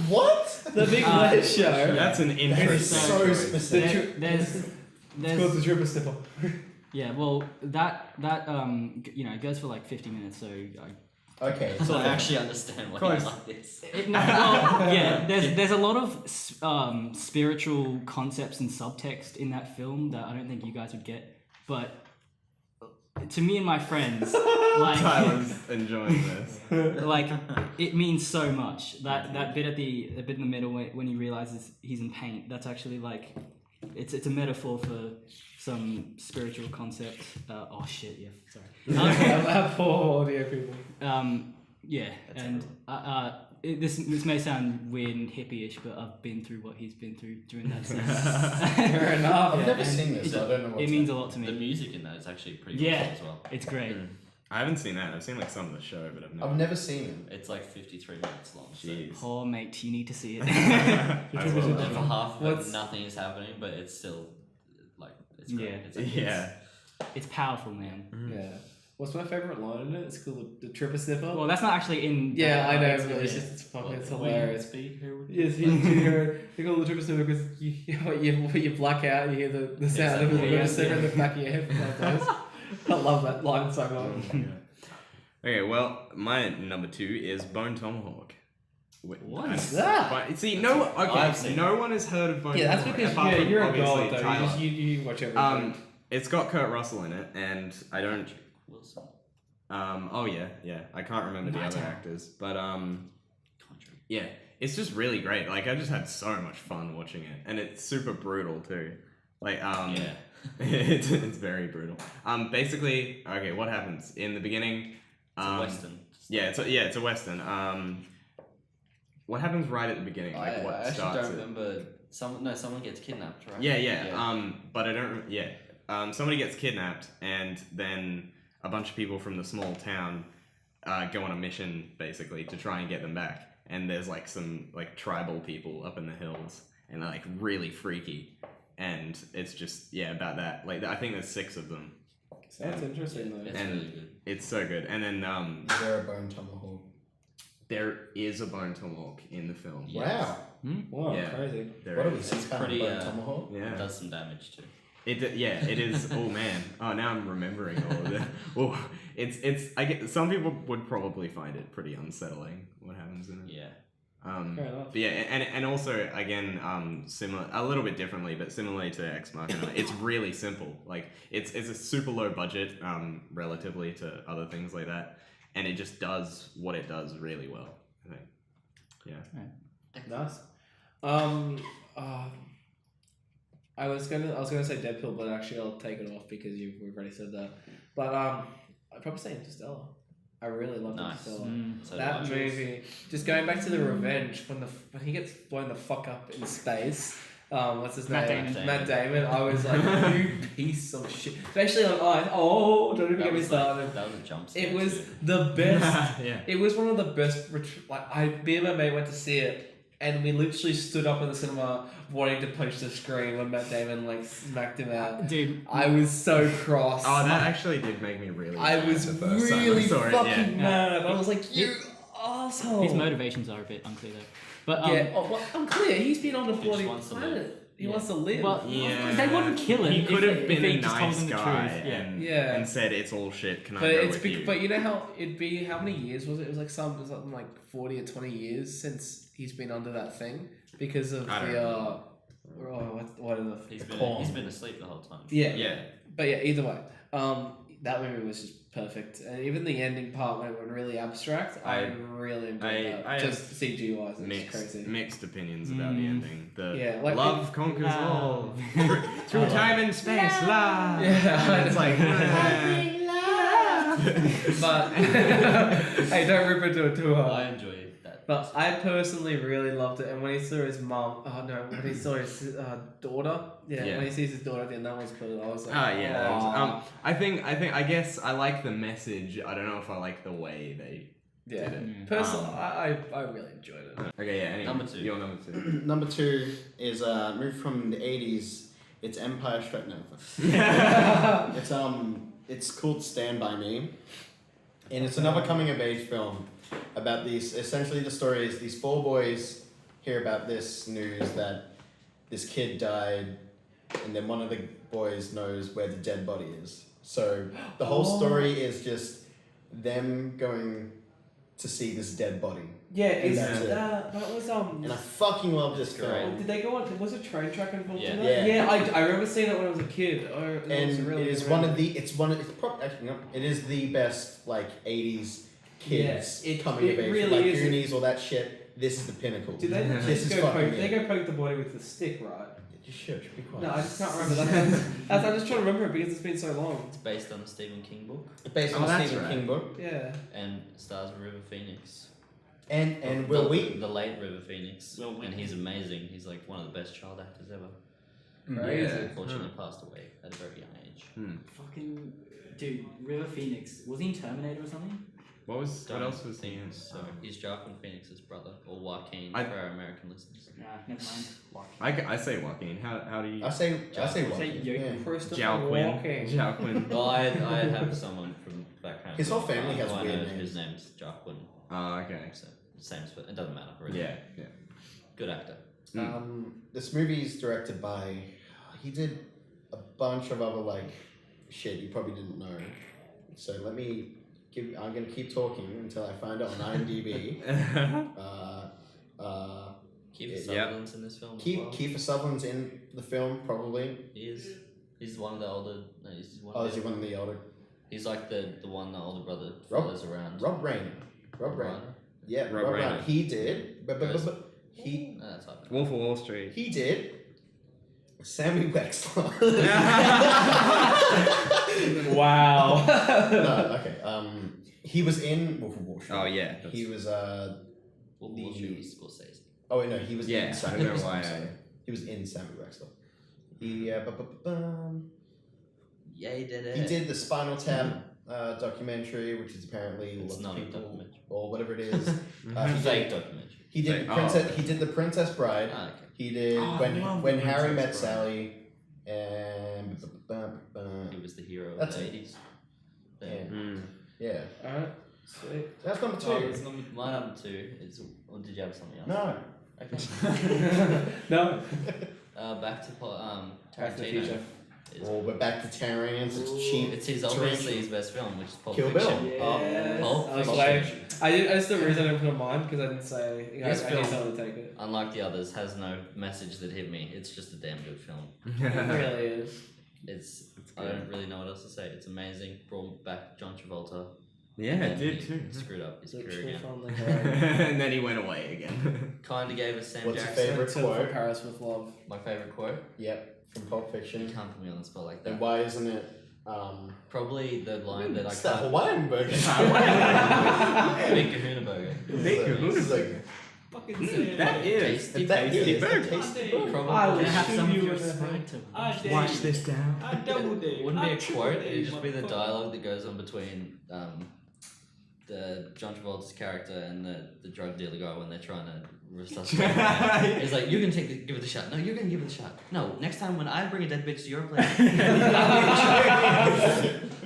What? The Big Uh, Les Show. That's an That is interesting so choice. specific. There's It's called the Trooper Snipper. yeah, well that it goes for like 50 minutes, so Okay. So I actually understand why Close. you like this. there's a lot of spiritual concepts and subtext in that film that I don't think you guys would get, but to me and my friends, like Tyler's enjoying this. like it means so much. That bit bit in the middle when he realizes he's in pain, that's actually like it's a metaphor for some spiritual concept. Oh shit, yeah, sorry. Our poor audio people. Yeah, and this may sound weird and hippie-ish, but I've been through what he's been through during that scene. Fair enough. I've never and seen this, so I don't know what's It means a lot to The me. music in that is actually pretty Yeah. cool as well. It's great. I haven't seen that. I've seen like some of the show, but I've never seen it. It's like 53 minutes long. So. Jeez. Oh, mate, you need to see it. I will. And for half of What's- it, nothing is happening, but it's still like it's great. Yeah. It's, like, Yeah. It's powerful, man. Yeah. What's my favourite line in it? It's called the Trooper Snipper. Well, that's not actually in. Yeah, I know, it's- but it's yeah. just it's fucking What, it's will hilarious. you be here with me? Yes, you call the Trooper Snipper because you black out, you hear the sound of the Exactly, Trooper yeah. Snipper in the back of your head. Like those. I love that line so much. Okay, well, my number 2 is Bone Tomahawk. What And- is that? But, see, no, I've okay, seen no one has heard of Bone Yeah, that's Tomahawk. because apart from you're a obviously god though. Tyler. You watch everything. It's got Kurt Russell in it, and I don't. Wilson. Oh yeah. I can't remember the other Nightowl. actors, but yeah, it's just really great. Like I just had so much fun watching it, and it's super brutal too. Like Yeah. it's very brutal. Basically, okay, what happens in the beginning? It's a western. Yeah, it's a western. What happens right at the beginning? Like what I actually starts don't it? remember. Someone gets kidnapped, right? Yeah. But I don't. Somebody gets kidnapped, and then a bunch of people from the small town go on a mission basically to try and get them back. And there's like some like tribal people up in the hills, and they're like really freaky. And it's just about that. Like I think there's 6 of them. Sounds interesting though. It's And- really good. It's so good. And then Is there a bone tomahawk? there is a bone tomahawk in the film. Wow. Wow, Yeah. crazy. There What are we, is. 6 pound pretty, bone tomahawk? It Yeah. does some damage too. It is. Oh man. Oh, now I'm remembering all of that. Oh, it's. I get some people would probably find it pretty unsettling what happens in it. Yeah. Fair enough. But yeah, and also again, similar, a little bit differently, but similarly to Ex Machina, it's really simple. Like it's a super low budget, relatively to other things like that, and it just does what it does really well. I think. Yeah. Nice. I was gonna say Deadpool, but actually I'll take it off because we've already said that. But I'd probably say Interstellar. I really loved Nice. Interstellar. So That do I. movie, just going back to the revenge when he gets blown the fuck up in space. What's his Matt name? Damon. Matt Damon. I was like, you piece of shit. Especially on Ice. Oh, don't even That get me was like- started. That was a jump scare. It was too. the best. Yeah. It was one of the best. Me and my mate went to see it, and we literally stood up in the cinema wanting to punch the screen when Matt Damon like smacked him out. Dude, I was so cross. Oh, that actually did make me really. I mad was the first time I really saw it, fucking yeah. mad. I was like, you asshole. his motivations are a bit unclear though. But Yeah. Oh, well, I'm clear. He's been on the just bloody wants to planet. He Yeah. wants to live. well, Yeah. they wouldn't kill him. He if could they- have if been they a just told nice him the guy truth. Yeah. and, Yeah. and said it's all shit. Can I but go it's with you? but you know how it'd be how many years was it? It was like something like 40 or 20 years since he's been under that thing because of I don't the know. what are the He's the been corn. he's been asleep the whole time. Yeah. Yeah. But yeah, either way, that movie was just perfect, and even the ending part when it went really abstract, I really enjoyed that. I Just CG wise, it's Mixed, crazy. mixed opinions about the ending. The Yeah, like love conquers Love. all through time and space. Love. Yeah, it's like. But hey, don't rip into it too I hard. enjoy that. But I personally really loved it, and when he saw his mom, when he saw his daughter, Yeah. when he sees his daughter at the end, that was cool. I was like, Oh yeah, that was, "Aw." I guess I like the message. I don't know if I like the way they Yeah. did it. Mm. Personally, I really enjoyed it. Okay, yeah. Anyway, Number 2. Your number 2. Number 2 is a movie from the 80s. It's Empire Strikes It's called Stand By Me, and it's another coming of age film about these. Essentially, the story is these 4 boys hear about this news that this kid died, and then one of the boys knows where the dead body is. So the whole story is just them going to see this dead body, Yeah, is that it. was and I fucking love this Great. film. Did they go on? Was a train track involved Yeah. in that? Yeah. I remember seeing it when I was a kid. And it is one of the. It's probably actually no. It is the best like 80s kids Yeah, coming of it age, really like is. Goonies, all that shit. This is the pinnacle. Did they This just is go fucking poke? They it. go poke the body with the stick, right? You should be quiet. No, I just can't remember. I'm just trying to remember it because it's been so long. It's based on a Stephen King book Based Oh, on a that's Stephen right. King book, Yeah. and stars River Phoenix. and Will the, Wheaton. the late River Phoenix, Will and Wheaton. he's amazing. He's like one of the best child actors ever. Crazy. Unfortunately, passed away at a very young age. Fucking dude, River Phoenix. Was he in Terminator or something? What else was he in? So he's Joaquin Phoenix's brother, or Joaquin I- for our American listeners. Nah, never mind. I say Joaquin. How do you? I say Say Joaquin. Yo- Yeah. Christopher Joaquin. Walken. Joaquin. Well, I have someone from back home. His whole family who has I weird know names. His name's Joaquin. Oh, okay. So same, it doesn't matter. Really. Yeah. Good actor. This movie is directed by. He did a bunch of other like shit you probably didn't know. So let me give. I'm gonna keep talking until I find it on IMDb. Kiefer Yeah. Sutherland's in this film. as well. Kiefer Sutherland's in the film probably. He is. He's one of the older. No, he's one. Oh, of is the he one of the older? He's like the one the older brother Rob- follows around. Rob Reiner. Rob Reiner. Yeah, Rob Rob Reiner. Reiner. He did. But Whereas- he No, that's happening. Wolf of Wall Street. he did. Sammy Wexler. Wow. No, okay. He was in Wolf of Wall Street. Oh yeah. He was Wolf of Wall Street was Scorsese. Oh wait, no, he was Yeah, in I Sammy don't know Wexler. why I'm sorry. He was in Sammy Wexler. He Yay, did it. he did the Spinal Tap documentary, which is apparently It's lots not of a people documentary. or whatever it is. Fake documentary. He did Fake. the Princess. Oh. He did the Princess Bride. Ah, okay. He did Oh, I love when The Harry Princess Met Bride. Sally, and He was the hero of That's the it. 80s. Yeah. Mm. yeah, Alright, sweet. that's number two. Oh, it's number My number 2 is. Or did you have something else? No, Okay. No. Back to Back to the Tarantino. Future. Is- well, we're back to Tarantino. It's cheap. It's his obviously his best film, which is Pulp Kill Bill. Fiction. Yes. Pulp I was Fiction. waiting. That's the reason I didn't put it on mine because I didn't say anything. This I film- need someone to take it. Unlike the others, has no message that hit me. It's just a damn good film. It really is. It's I good. don't really know what else to say. It's amazing. Brought back John Travolta. Yeah, and it then did he too. Screwed up his It's a career true again. film like that. And then he went away again. Kind of gave us Sam What's your Jackson. favorite For quote? Paris with Love. My favorite quote. Yep, from Pulp You Fiction. can't put me on the spot like And that. why isn't it? Probably the line that I It's that can't. Hawaiian burger. Big Kahuna Burger. Big Kahuna It's like, fucking say it. That is Tasty, that tasty is a burger. tasty Probably. burger. I Can will I have shoot some of you your with a Sprite to I dare Wash you. this down. I double dare. Wouldn't be I a triple quote. dare, It'd just be the motherfucker. dialogue that goes on between the John Travolta's character and the drug dealer guy when they're trying to resuscitate him. He's like, "You can give it a shot. No, you're gonna give it a shot. No, next time when I bring a dead bitch to your place."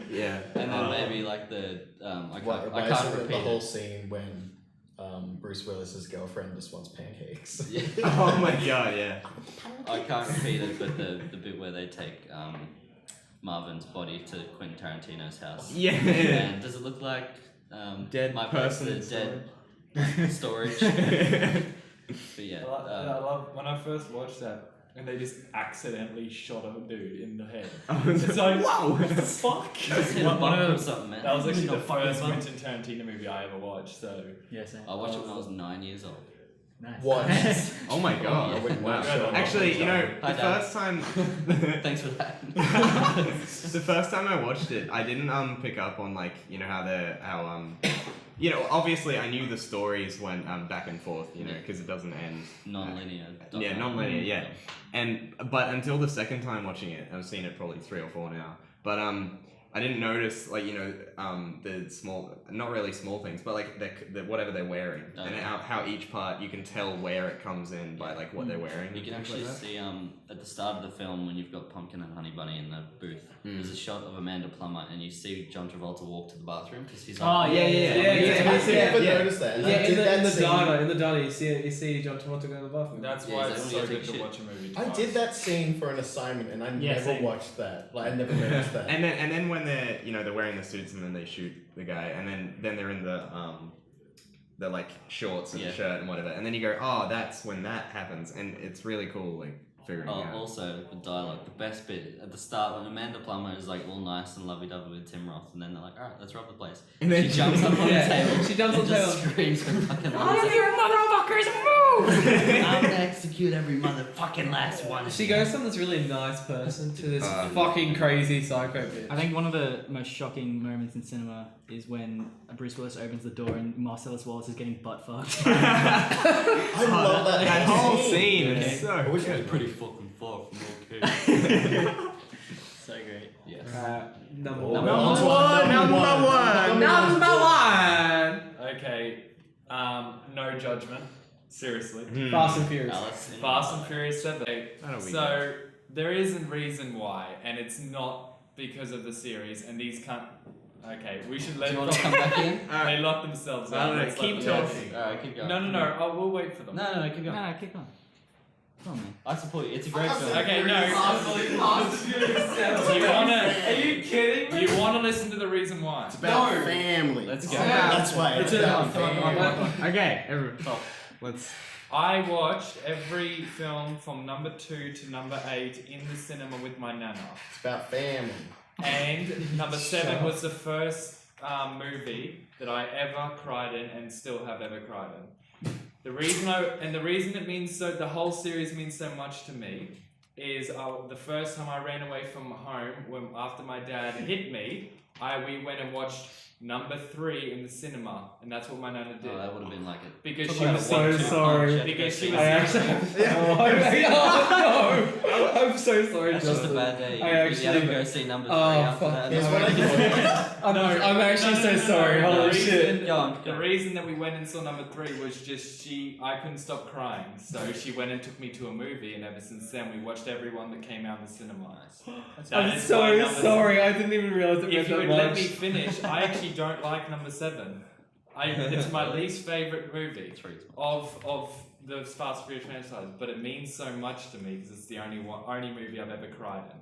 Yeah. And then maybe like the I Why can't, I is can't it repeat the whole it. scene when Bruce Willis's girlfriend just wants pancakes? Yeah. Oh my god, yeah. I can't repeat it, but the bit where they take Marvin's body to Quentin Tarantino's house. Yeah. And does it look like Dead my place, person the dead storage? But yeah, I love when I first watched that and they just accidentally shot a dude in the head. It's It's like, wow. what the fuck? just hit a One bump of or the- something, man. That was actually No the fucking first fun. Quentin Tarantino movie I ever watched, so Yeah, same. I watched it when I was 9 years old. Nice. What? Oh my god. I wouldn't Wow. want to show Actually, you know, Hi, the Dad. first time Thanks for that. the first time I watched it, I didn't pick up on like, you know, how you know, obviously I knew the stories went back and forth, you know, because it doesn't end. Non-linear. Yeah, non-linear, yeah. But until the second time watching it, I've seen it probably 3 or 4 now. But I didn't notice, like, you know, the small, not really small things, but like the whatever they're wearing, and how each part you can tell where it comes in by like what they're wearing. You can and things actually like that. see at the start of the film when you've got Pumpkin and Honey Bunny in the booth. There's a shot of Amanda Plummer, and you see John Travolta walk to the bathroom because he's Oh, like, yeah. I never noticed that. And I did that scene. In the diner, you see John Travolta go in the bathroom. that's Yeah, why he's it's only so take good to shit. watch a movie I twice. did that scene for an assignment, and I Yeah, never same. watched that. Like, I never noticed that. And then when they're, you know, they're wearing the suits and then they shoot the guy, and then they're in the like shorts and Yeah. shirt and whatever, and then you go, oh, that's when that happens, and it's really cool, like figuring Oh, out. also the dialogue, the best bit at the start when Amanda Plummer is like all nice and lovey-dovey with Tim Roth, and then they're like, "All right, let's rob the place." And then she jumps up on Yeah, the table. she jumps on and the just table. screams her fucking All lungs of out. you motherfuckers move! I'm gonna execute every motherfucking last one. She goes from this really nice person to this Oh, fucking crazy psycho bitch. I think one of the most shocking moments in cinema is when Bruce Willis opens the door and Marcellus Wallace is getting butt fucked. I love that. That whole scene. scene Yeah. is so. I wish It was I pretty fucking far from okay. So great. Yes. Number Oh, one. number one. Number one. Okay, no judgment. Seriously. Hmm. Fast and Furious. Alice in Fast and Furious 7. That'll be So there is a reason why, and it's not because of the series, and these can't. Okay, we should Do let you them. want to come back in? They lock themselves I out. don't know, Let's let keep them talking. go. Alright, keep going. No. Oh, we'll wait for them. No, keep No, going. no, keep on. Come on, man. I support you. It's a great film. Okay, no. You wanna? Are you kidding me? You wanna listen to the reason why? It's about family. Let's go. That's why it's about Come on, family. Okay, let's. I watched every film from number 2 to number 8 in the cinema with my nana. It's about family. And number 7 was the first movie that I ever cried in and still have ever cried in. The reason it means so, the whole series means so much to me is the first time I ran away from home after my dad hit me, we went and watched number 3 in the cinema, and that's what my nana did. Oh, that would have been like it. Because I'm so sorry. Because she was I actually. Oh no! I'm so sorry, That's Justin. just a bad day. I You actually- had to go see number 3 Oh, after fuck. that. Here's what I did. I'm actually so sorry. The Holy reason- shit. Go on. The reason that we went and saw number 3 was just I couldn't stop crying, so she went and took me to a movie, and ever since then we watched every one that came out in the cinema. That I'm is so why number sorry. I didn't even realize it If you meant would that let me much. finish, I actually don't like number 7. It's my least favorite movie Three's of the Fast and Furious franchise, but it means so much to me because it's the only movie I've ever cried in.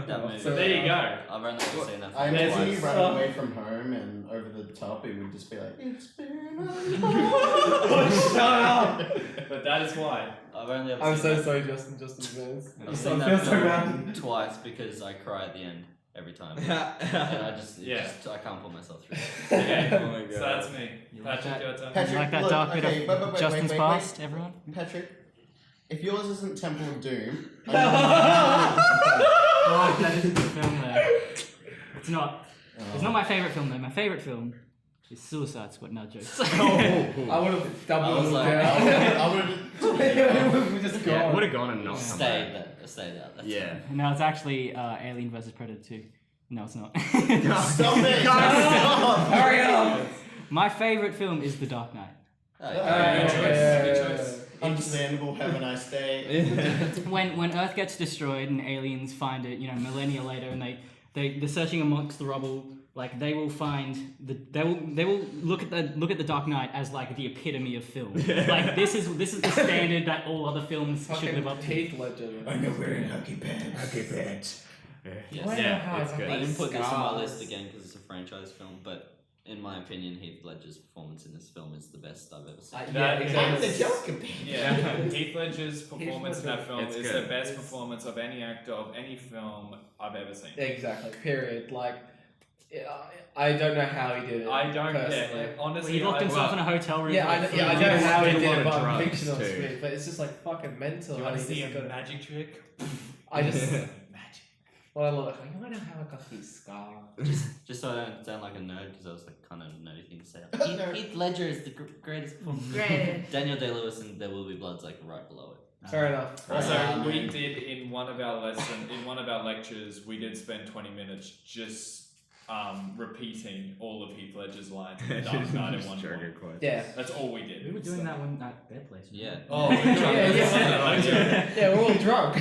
That movie. So there you go. I've only ever seen that. I film imagine you twice. running away from home and over the top it would just be like, it's been a Shut up! But that is why. I've only ever I'm seen so that. sorry, Justin's fans. I've I seen feel that so film bad. twice because I cry at the end every time. And I just, Yeah. I can't put myself through it. Okay, Oh my so God. that's me. You like Patrick, that? your turn. Patrick, Like that look, dark bit okay, of wait, Justin's wait. past, everyone? Patrick, if yours isn't Temple of Doom, Oh, that isn't the film though. It's not. It's not my favourite film though. My favourite film is Suicide Squad. No jokes. I would have doubled I was it like- down. I would We just Yeah, gone. would have gone and not come Stayed back. there. Stayed out. That's Yeah. No, it's actually Alien vs Predator 2. No, it's not. Stop it! Stop! Hurry up! My favourite film is The Dark Knight. Oh, Good yeah. choice. Good yeah. choice. Understandable. Have a nice day. When Earth gets destroyed and aliens find it, millennia later, and they're searching amongst the rubble, like they will find they will look at the Dark Knight as like the epitome of film. Like this is the standard that all other films should live up to. Heath Ledger. I know we're in hockey pants. Yes. Why Yeah, the hell it's is good. I didn't put this on my Scars. list again because it's a franchise film, but in my opinion, Heath Ledger's performance in this film is the best I've ever seen. Yeah, exactly. The Joker pants. Yeah, Heath Ledger's performance in that film It's is good. the best performance of any actor of any film I've ever seen. Exactly. Period. Like, I don't know how he did it. I don't. personally. Yeah, honestly, He locked himself in well, a hotel room. Yeah, for I like know, yeah, I 3 don't know months. how he Did a did lot it, of but I'm drugs, fictional too. speak. But it's just like fucking mental. You I want to mean, see he's a got- magic trick? I just, Magic. well, I love it. You wanna know how I got these scars? Just so I don't sound like a nerd, because I was like kind of nerdy thing to say. Nerd. Heath Ledger is the greatest performer. Great. Daniel Day-Lewis and There Will Be Blood's like right below it. Fair enough. Also, we did in one of our lectures, we did spend 20 minutes just repeating all of Heath Ledger's lines in The Dark Knight at one point. Yeah. That's all we did. We were doing that one at their place. Yeah. Oh, we were trying to Yeah, yeah. Yeah, we're all drunk.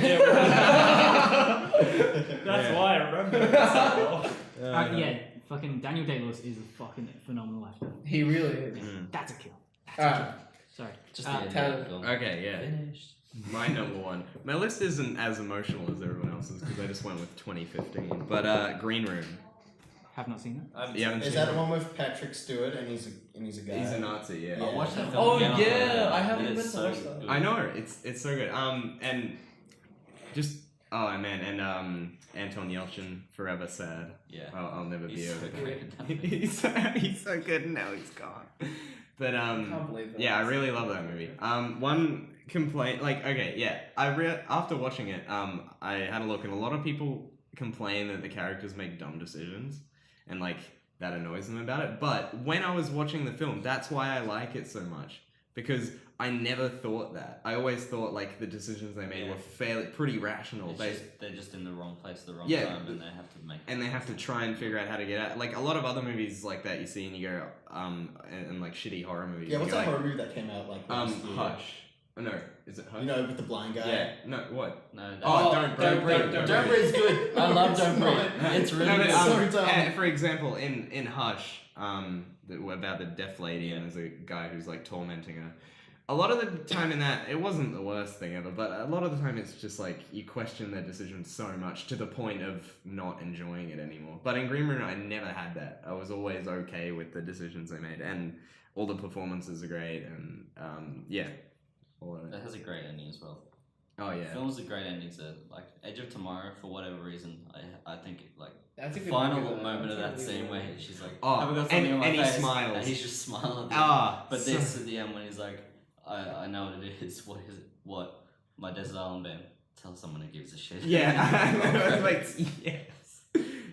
That's why I remember it so well. Yeah, fucking Daniel Day-Lewis is a fucking phenomenal actor. He really is. That's a kill. Alright. Sorry. Just the end of Tanner. that film. Okay, yeah. Finished. My number one. My list isn't as emotional as everyone else's because I just went with 2015. But Green Room. Have not seen that. I haven't You haven't Is seen that the it? one with Patrick Stewart and he's a guy? He's a Nazi, yeah. Yeah. I watched that film Oh, again. yeah, I haven't It is been to so watch that. good. I know it's so good. And just man, and Anton Yelchin, Forever Sad. Yeah. I'll never be He's so over. great at that. he's so good and now he's gone. But I can't believe that. yeah, I really love that movie. One complaint, like, okay, yeah, after watching it, I had a look, and a lot of people complain that the characters make dumb decisions, and like that annoys them about it. But when I was watching the film, that's why I like it so much, because I never thought that. I always thought like the decisions they made Yeah. were pretty rational. They're just in the wrong place at the wrong Yeah. time, and they have to make. And they have to try and figure out how to get out. Like a lot of other movies like that you see, and you go, and like shitty horror movies. Yeah, you what's go that like, horror movie that came out like last year? Hush. Oh, no, is it Hush? You know, with the blind guy. Yeah. No, what? No. Oh, Don't Don't breathe. Breathe. Don't breathe is good. I love Don't Breathe. It's really No, but, good. so dumb. for example, in Hush, about the deaf lady and there's a guy who's like tormenting her. A lot of the time in that, it wasn't the worst thing ever, but a lot of the time it's just like you question their decisions so much to the point of not enjoying it anymore. But in Green Room, I never had that. I was always okay with the decisions they made, and all the performances are great, and yeah, all of That it. has a great ending as well. Oh yeah. Films with great endings are like Edge of Tomorrow. For whatever reason, I think like That's a the good final movie, though. moment of That's that a really scene good where movie. she's like, Oh, "Have I got something on my and he face?" smiles. and he's just smiling. But So- this at the end when he's like, I know what it is. What is it? What? My Desert Island Band. Tell someone who gives a shit. Yeah. Like, yes.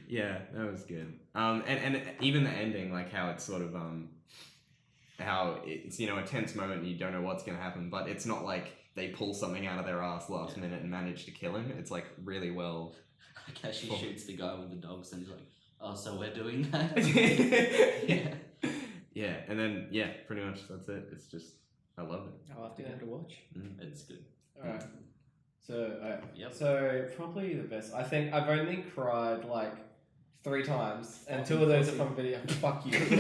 Yeah, that was good. And even the ending, like how it's sort of how it's a tense moment and you don't know what's gonna happen, but it's not like they pull something out of their ass last minute and manage to kill him. It's like really well. Like how she shoots the guy with the dogs and he's like, "Oh, so we're doing that." Yeah. Yeah, and then pretty much that's it. It's just I love it. I'll have to give it a watch. It's good. Alright. So, Yep. so probably the best. I think I've only cried like 3 times, and 2 of those are from video. Fuck you. 2 of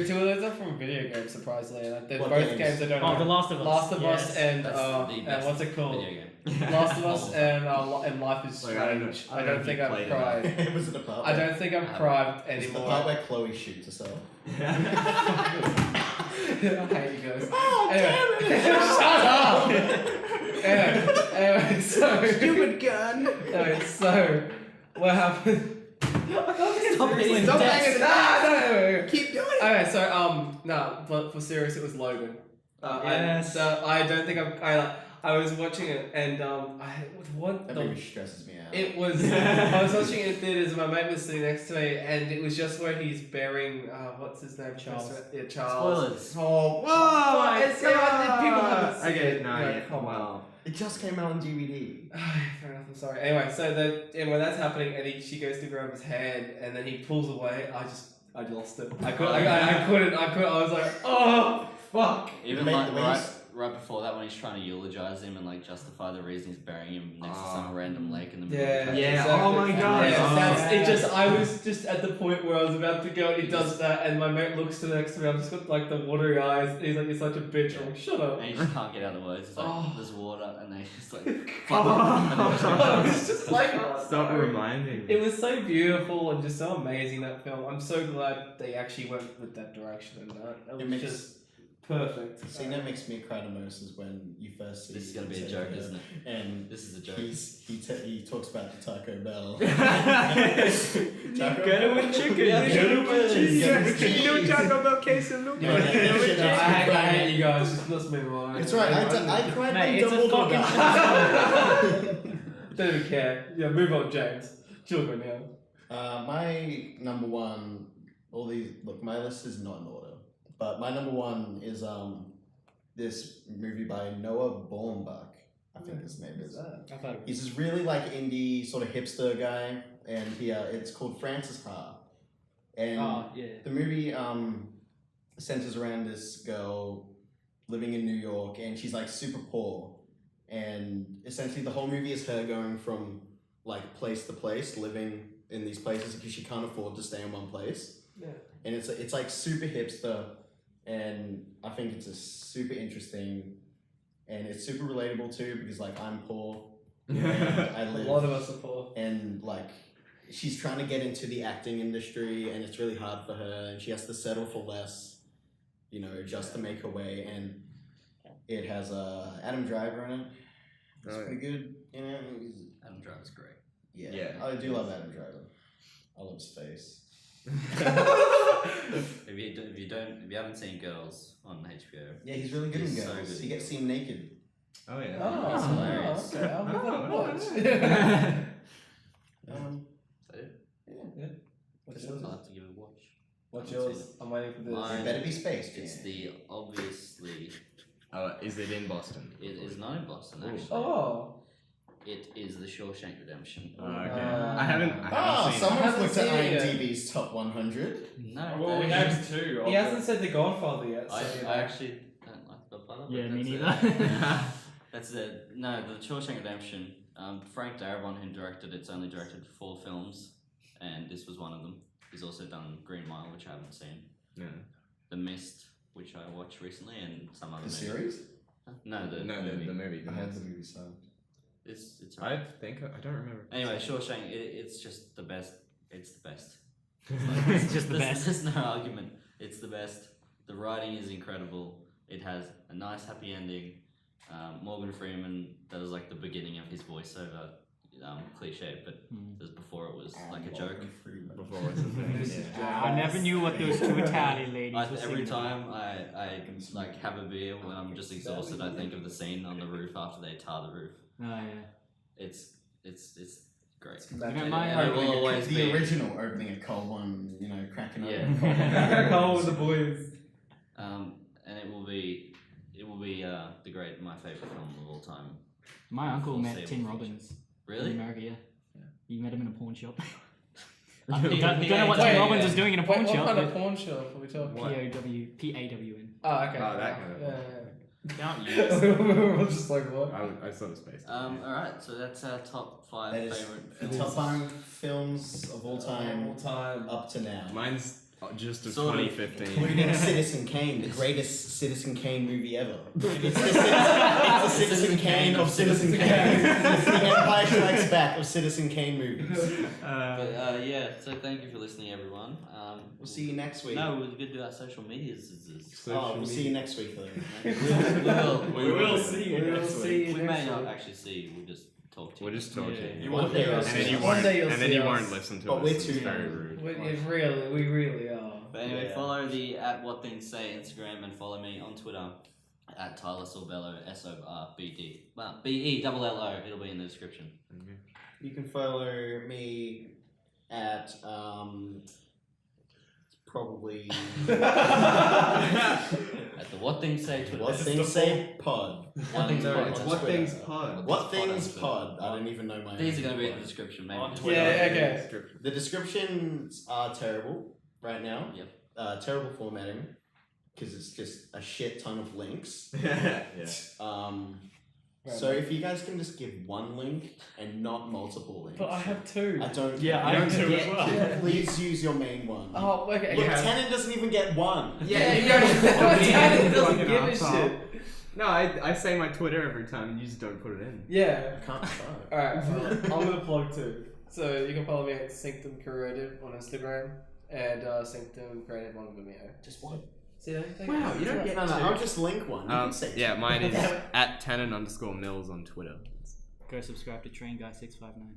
those are from video games, surprisingly. And they're What both games? I don't Oh, know. The Last of Us. Last of Yes. Us and That's the and best what's it called? Video game. Last of Us Oh. and Life is Like, I don't know- Strange. I I don't know don't if think you I've played it. cried. Was it a part? I don't think I've cried It's the anymore. part where Chloe shoots herself. I hate you guys. Oh, Anyway, shut up! anyway, so Stupid gun! anyway, so what happened? Stop being Stop dead. hanging. No. Keep doing it! Okay, so but for serious, it was Logan. Yes. I don't think I was watching it and That movie stresses me out. It was. I was watching it in theaters. And my mate was sitting next to me, and it was just where he's burying. What's his name? Charles. Yeah, Charles. Spoilers. Oh, Whoa! It's people haven't seen Okay, it. no, Yeah, yeah, come on. wow. it just came out on DVD. Fair enough. I'm sorry. Anyway, so and when that's happening, and she goes to grab his hand, and then he pulls away. I lost it. I couldn't. I was like, oh fuck. Even Mate, like the way right, he's- right before that, when he's trying to eulogize him and like justify the reason he's burying him next to some Oh. random lake in the middle. Yeah, of the Yeah, country. exactly. oh my God. Yeah, Oh. that's it. Just I was just at the point where I was about to go, and he does that, and my mate looks to the next to me. I've just got like the watery eyes. And he's like, "You're such a bitch." I'm like, "Shut up." And he just can't get out the words. It's like, Oh. there's water, and they just like, I was just like, oh, Stop no. reminding me. It was so beautiful and just so amazing, that film. I'm so glad they actually went with that direction and that. It was It makes just perfect. the scene that makes me cry the most is when you first see. this is gonna be a joke, isn't it? And This is a joke. he talks about the Taco Bell. Taco Bell with chicken. Yeah, Taco Bell with cheese. Yeah, with cheese. No Taco Bell queso. Yeah, that shit I makes me hate you guys. Just must be mine. It's right. I cried Mate, when it's a Dumbledore died. Don't even care. Yeah, move on, James. Children now. My number one. My list is not in order, but my number one is this movie by Noah Baumbach. I think his name is. I thought it He's this really like indie sort of hipster guy, and it's called Frances Ha. And Oh, yeah. the movie centers around this girl living in New York, and she's like super poor, and essentially the whole movie is her going from like place to place, living in these places because she can't afford to stay in one place. Yeah. And it's like super hipster, and I think it's a super interesting, and it's super relatable too because like I'm poor, and I A live lot of us are poor. and like she's trying to get into the acting industry and it's really hard for her and she has to settle for less, just to make her way. And it has Adam Driver in it. It's Oh, yeah. pretty good, Adam Driver's great. Yeah, Yeah. I do love Adam Driver. I love his face. If you haven't seen Girls on HBO, Yeah, he's really good in He's so Girls. good he in gets Girls. seen naked. Oh yeah. Oh, hilarious. okay. I'll give that a watch. is that it? Yeah. What's Just yours? I'll have to give it a watch. What's I haven't yours? seen I'm waiting for this. Mine- It better be Space Jam. It's the obviously. Oh, is it in Boston? It is not in Boston actually. Oh. It is the Shawshank Redemption. Oh, okay. I haven't seen I Someone's haven't looked at seen it yet. IMDb's top 100. No, Well, we they- have 2. He hasn't said The Godfather yet. So I actually don't like Godfather. but Yeah, me that's neither. it. That's it. No, the Shawshank Redemption. Frank Darabont, who directed it's only directed 4 films, and this was one of them. He's also done Green Mile, which I haven't seen. No. The Mist, which I watched recently, and some other The movie. series? No, the No, movie. the movie. I had the movie sucked. It's I think I don't remember. anyway. Shawshank. It's just the best. It's the best. It's just the There's- best. There's no argument. It's the best. The writing is incredible. It has a nice happy ending. Morgan Freeman does like the beginning of his voiceover, cliche, but just before it was like a joke. Before it's a thing. Yeah. I never knew what those two Italian ladies were Every singing time about. I like have a beer when I'm just exhausted, I think of the scene on the roof after they tar the roof. Oh yeah. It's great. my- It will always the be. original opening at Cold One, cracking Yeah. open Cold One. Call with the boys. And it will be my favorite film of all time. My uncle met Foreseeable Tim future. Robbins in Really? America. Yeah. You met him in a pawn shop. I You mean, don't know what Wait, Tim Robbins is doing in a pawn What shop. kind of pawn shop are we talking? What? P-A-W-N. Oh, okay. Oh, that kind of- Can't use Yeah. it. We're just like what? I saw the space. Alright, so that's our top 5 That is favorite the films. top 5 films of all time time. up to now. Mine's just of Sort of. 2015. Including Citizen Kane, the greatest Citizen Kane movie ever. It's the Citizen Kane of Citizen Kane. It's the Empire Strikes Back of Citizen Kane movies. But, yeah, so thank you for listening, everyone. We'll see you next week. No, we're going to do our social medias. We'll see you next week, though. We will see you We will next see week. you We may next not week. actually see you. We'll just talk to you. We'll just talk to you. You One won't day hear you'll us. And then see you us. One won't. day you'll And then see you us. won't listen to But us. we're It's too very young. rude. We really are. But anyway, Yeah. follow the at What Things Say Instagram and follow me on Twitter at Tyler Sorbello, SORBD. Well, BELLO. It'll be in the description. You can follow me at probably At the What Things Say Twitter. What Things Say Pod. What Things No, Pod. it's on What Twitter. Things Pod. What Things Things Pod. Pod. I don't even know my. These are own going to be in pod. the description, maybe. On Twitter. Yeah, okay. The descriptions are terrible right now. Yep. Terrible formatting because it's just a shit ton of links. Yeah. So if you guys can just give one link and not multiple links. But I have two. I don't. Yeah, I you have don't two as get- well. Please use your main one. Oh, okay. Look, yeah. Tenon doesn't even get one. Yeah, you Tanner doesn't fucking give a asshole. shit. No, I say my Twitter every time and you just don't put it in. Yeah. I can't start. Alright, well, I'm gonna plug too. So you can follow me at Sanctum Creative on Instagram and Sanctum Creative on Vimeo. Just one. See that? Wow, you don't get No, two. I'll just link one. You can say Yeah, two. mine is at Tannen_Mills on Twitter. Go subscribe to Train Guy 659.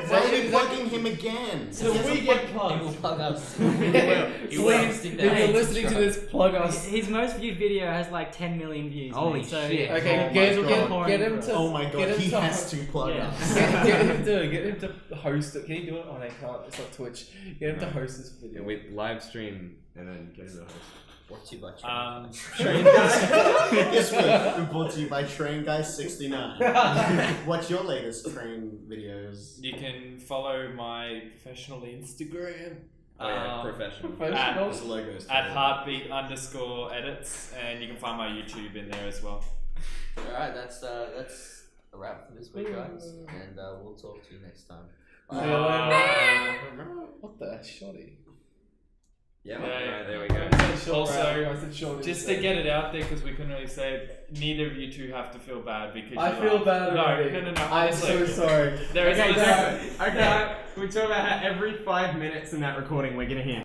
Why are you plugging him again? So we get plugged. Plug us. Please, if you're listening to this, plug us. His most viewed video has like 10 million views. Holy mate, so shit. Okay, Oh my get God. him to. Oh my get god, him he to- has to plug Yeah. us. get him to host it. Can you do it? Oh, they can't. It's not Twitch. Get him to host this video. And we live stream and then get the host. Brought to you by Train. Train Guy. This week, we're brought to you by Train Guy 69. What's your latest train videos? You can follow my professional Instagram. Professional. Professional. His logo's At terrible. heartbeat_edits, and you can find my YouTube in there as well. Alright, that's a wrap for this week, guys. And we'll talk to you next time. See you later. What the shoddy? Yeah, Yeah, right, there we I go. said short Also, round. I said short Just to get it out there, because we couldn't really say it, neither of you two have to feel bad because I you feel are- bad already. No. I'm so honestly. sorry. There is Okay, a okay. We talk about how every 5 minutes in that recording we're gonna hear